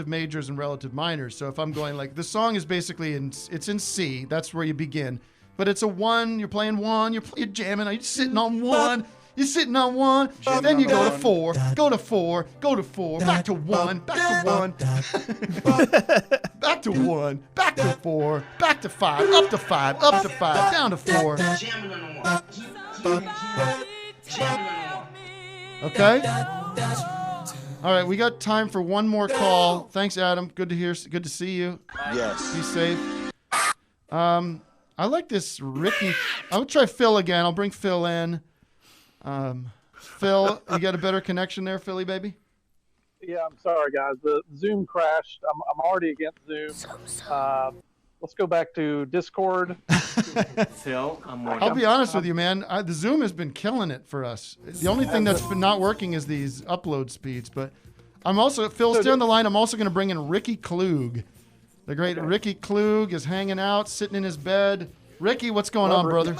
Speaker 1: majors and relative minors. So if I'm going like the song is basically it's in C, that's where you begin. But it's a 1, you're playing 1, you're jamming, you're sitting on 1. You're sitting on 1, then you go to 4, go to 4, go to 4, back to 1, back to 1, back to 1, back to 4, back to 5, up to 5, up to 5, down to 4. Okay? All right, we got time for one more call. Thanks, Adam. Good to see you.
Speaker 22: Yes.
Speaker 1: Be safe. I like this Ricky. I'll try Phil again. I'll bring Phil in. Phil, you got a better connection there, Philly baby?
Speaker 23: Yeah, I'm sorry, guys. The Zoom crashed. I'm already against Zoom. Let's go back to Discord.
Speaker 10: Phil, I'm more.
Speaker 1: I'll be honest with you, man. The Zoom has been killing it for us. The only thing that's been not working is these upload speeds. But I'm also, Phil, stay on the line. I'm also going to bring in Ricky Klug. The great Ricky Klug is hanging out, sitting in his bed. Ricky, what's going on, brother?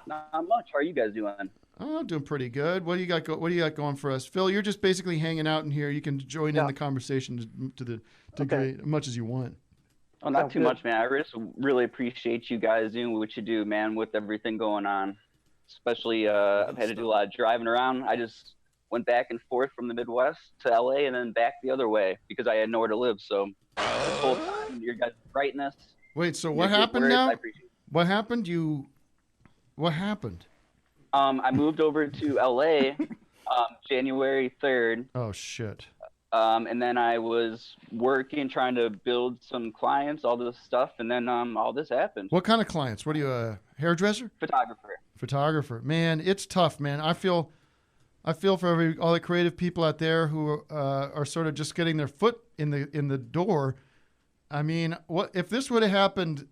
Speaker 9: Not much. How are you guys doing?
Speaker 1: Oh, I'm doing pretty good. What do you got? What do you got going for us, Phil? You're just basically hanging out in here. You can join in the conversation to the degree as much as you want.
Speaker 9: Oh, not too much, man. I just really appreciate you guys doing what you do, man, with everything going on. Especially, I've had to do a lot of driving around. I just went back and forth from the Midwest to LA and then back the other way because I had nowhere to live. So, the whole time, your guys' brightness.
Speaker 1: Wait, so what happened
Speaker 9: words,
Speaker 1: now?
Speaker 9: I appreciate it.
Speaker 1: What happened? What happened?
Speaker 9: I moved over to LA January 3rd.
Speaker 1: Oh, shit.
Speaker 9: And then I was working, trying to build some clients, all this stuff, and then all this happened.
Speaker 1: What kind of clients? What are you, a hairdresser? Photographer. Man, it's tough, man. I feel for all the creative people out there who are sort of just getting their foot in the door. I mean, what if this would have happened?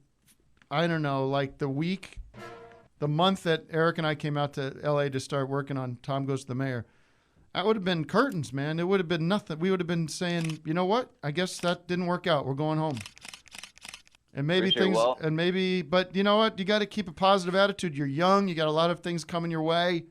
Speaker 1: I don't know, like the month that Eric and I came out to LA to start working on Tom Goes to the Mayor. That would have been curtains, man. It would have been nothing. We would have been saying, you know what? I guess that didn't work out. We're going home. And maybe but you know what? You got to keep a positive attitude. You're young. You got a lot of things coming your way.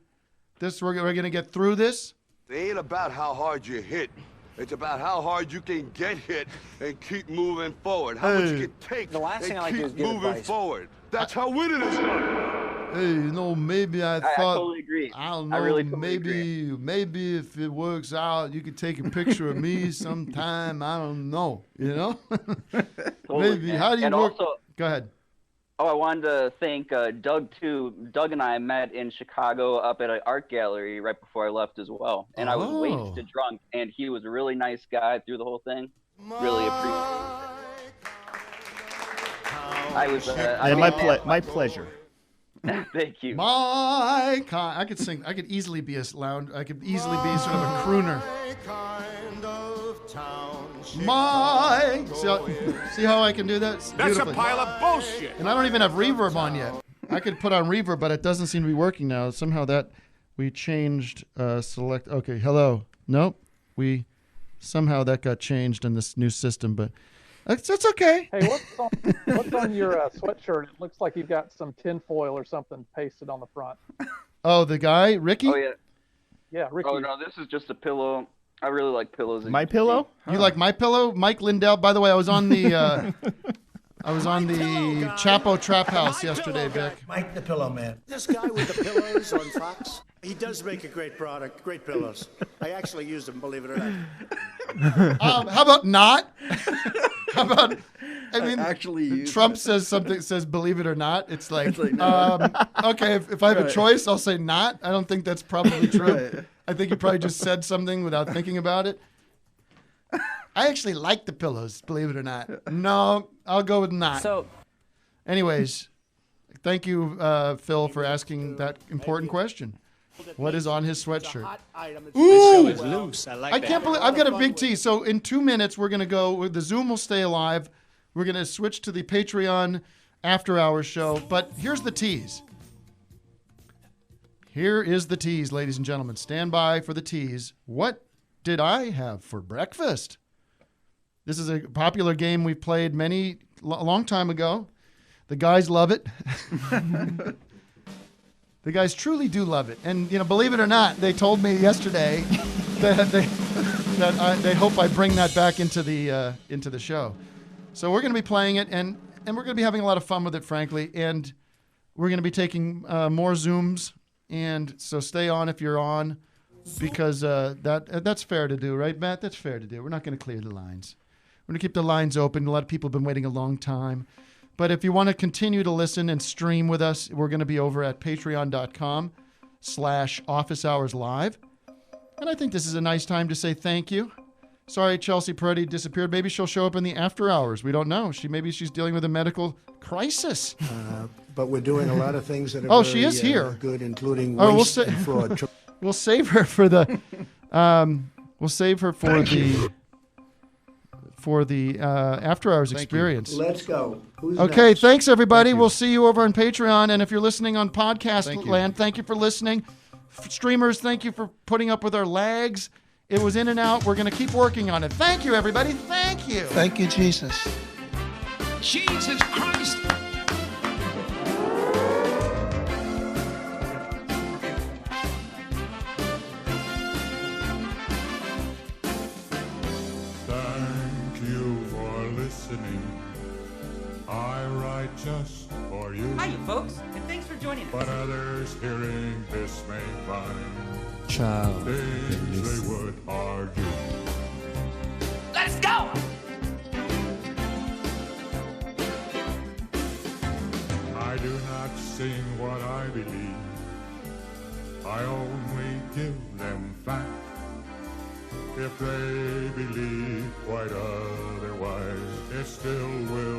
Speaker 1: We're going to get through this.
Speaker 15: It ain't about how hard you hit. It's about how hard you can get hit and keep moving forward. How much you can take and keep moving forward. That's how winning is done. Hey, you know, maybe I thought. I
Speaker 9: totally agree.
Speaker 15: I don't know. Maybe if it works out, you could take a picture of me sometime. I don't know. You know. Maybe. How do you work?
Speaker 9: Also,
Speaker 1: go ahead.
Speaker 9: Oh, I wanted to thank Doug too. Doug and I met in Chicago up at an art gallery right before I left as well, and I was wasted drunk, and he was a really nice guy through the whole thing. Really appreciate it. I was.
Speaker 3: My pleasure.
Speaker 9: Thank you.
Speaker 1: I could sing. I could easily be a lounge. I could easily be sort of a crooner. See how I can do that?
Speaker 15: That's a pile of bullshit.
Speaker 1: And I don't even have reverb on yet. I could put on reverb, but it doesn't seem to be working now. Somehow that we changed select. Okay, hello. Nope. Somehow that got changed in this new system, but That's okay.
Speaker 23: Hey, what's on your sweatshirt? It looks like you've got some tinfoil or something pasted on the front.
Speaker 1: Oh, the guy, Ricky?
Speaker 9: Oh, yeah.
Speaker 23: Yeah, Ricky.
Speaker 9: Oh, no, this is just a pillow. I really like pillows.
Speaker 3: My Pillow?
Speaker 1: You like My Pillow? Mike Lindell. By the way, I was on the Chapo Trap House yesterday, Vic.
Speaker 13: Mike the Pillow Man. This guy with the pillows on Fox, he does make a great product, great pillows. I actually use them, believe it or not.
Speaker 1: How about not? How about? I mean,
Speaker 2: actually,
Speaker 1: Trump says something. Says believe it or not. It's like, okay. If I have a choice, I'll say not. I don't think that's probably true.
Speaker 2: Right.
Speaker 1: I think you probably just said something without thinking about it. I actually like the pillows, believe it or not. No, I'll go with not.
Speaker 16: So,
Speaker 1: anyways, thank you, Phil, for asking that important question. What is on his sweatshirt? Ooh,
Speaker 16: it's loose. I like
Speaker 1: I
Speaker 16: that.
Speaker 1: can't believe I've got a big T. So in 2 minutes, we're gonna go. The Zoom will stay alive. We're gonna switch to the Patreon after hours show. But here's the tease. Here is the tease, ladies and gentlemen. Stand by for the tease. What did I have for breakfast? This is a popular game we played a long time ago. The guys love it. The guys truly do love it. And, believe it or not, they told me yesterday that they hope I bring that back into the show. So we're going to be playing it, and we're going to be having a lot of fun with it, frankly. And we're going to be taking more Zooms. And so stay on if you're on, because that's fair to do, right, Matt? That's fair to do. We're not going to clear the lines. We're going to keep the lines open. A lot of people have been waiting a long time. But if you want to continue to listen and stream with us, we're going to be over at patreon.com/officeHoursLive. And I think this is a nice time to say thank you. Sorry, Chelsea Peretti disappeared. Maybe she'll show up in the after hours. We don't know. Maybe she's dealing with a medical crisis.
Speaker 13: But we're doing a lot of things that are
Speaker 1: she is here.
Speaker 13: Good, including waste and fraud.
Speaker 1: We'll save her for the. After hours experience.
Speaker 13: Let's go. Who's
Speaker 1: okay,
Speaker 13: next?
Speaker 1: thanks everybody. We'll see you over on Patreon, and if you're listening on podcast land, thank you for listening. Streamers, thank you for putting up with our lags. It was in and out. We're going to keep working on it. Thank you, everybody. Thank you.
Speaker 13: Thank you, Jesus.
Speaker 5: Jesus Christ!
Speaker 17: Thank you for listening. I write just for you.
Speaker 18: Hi, folks, and thanks for joining us.
Speaker 17: But others hearing this may find
Speaker 13: Child.
Speaker 17: things they would argue.
Speaker 18: Let's go!
Speaker 17: I do not sing what I believe. I only give them fact. If they believe quite otherwise, it still will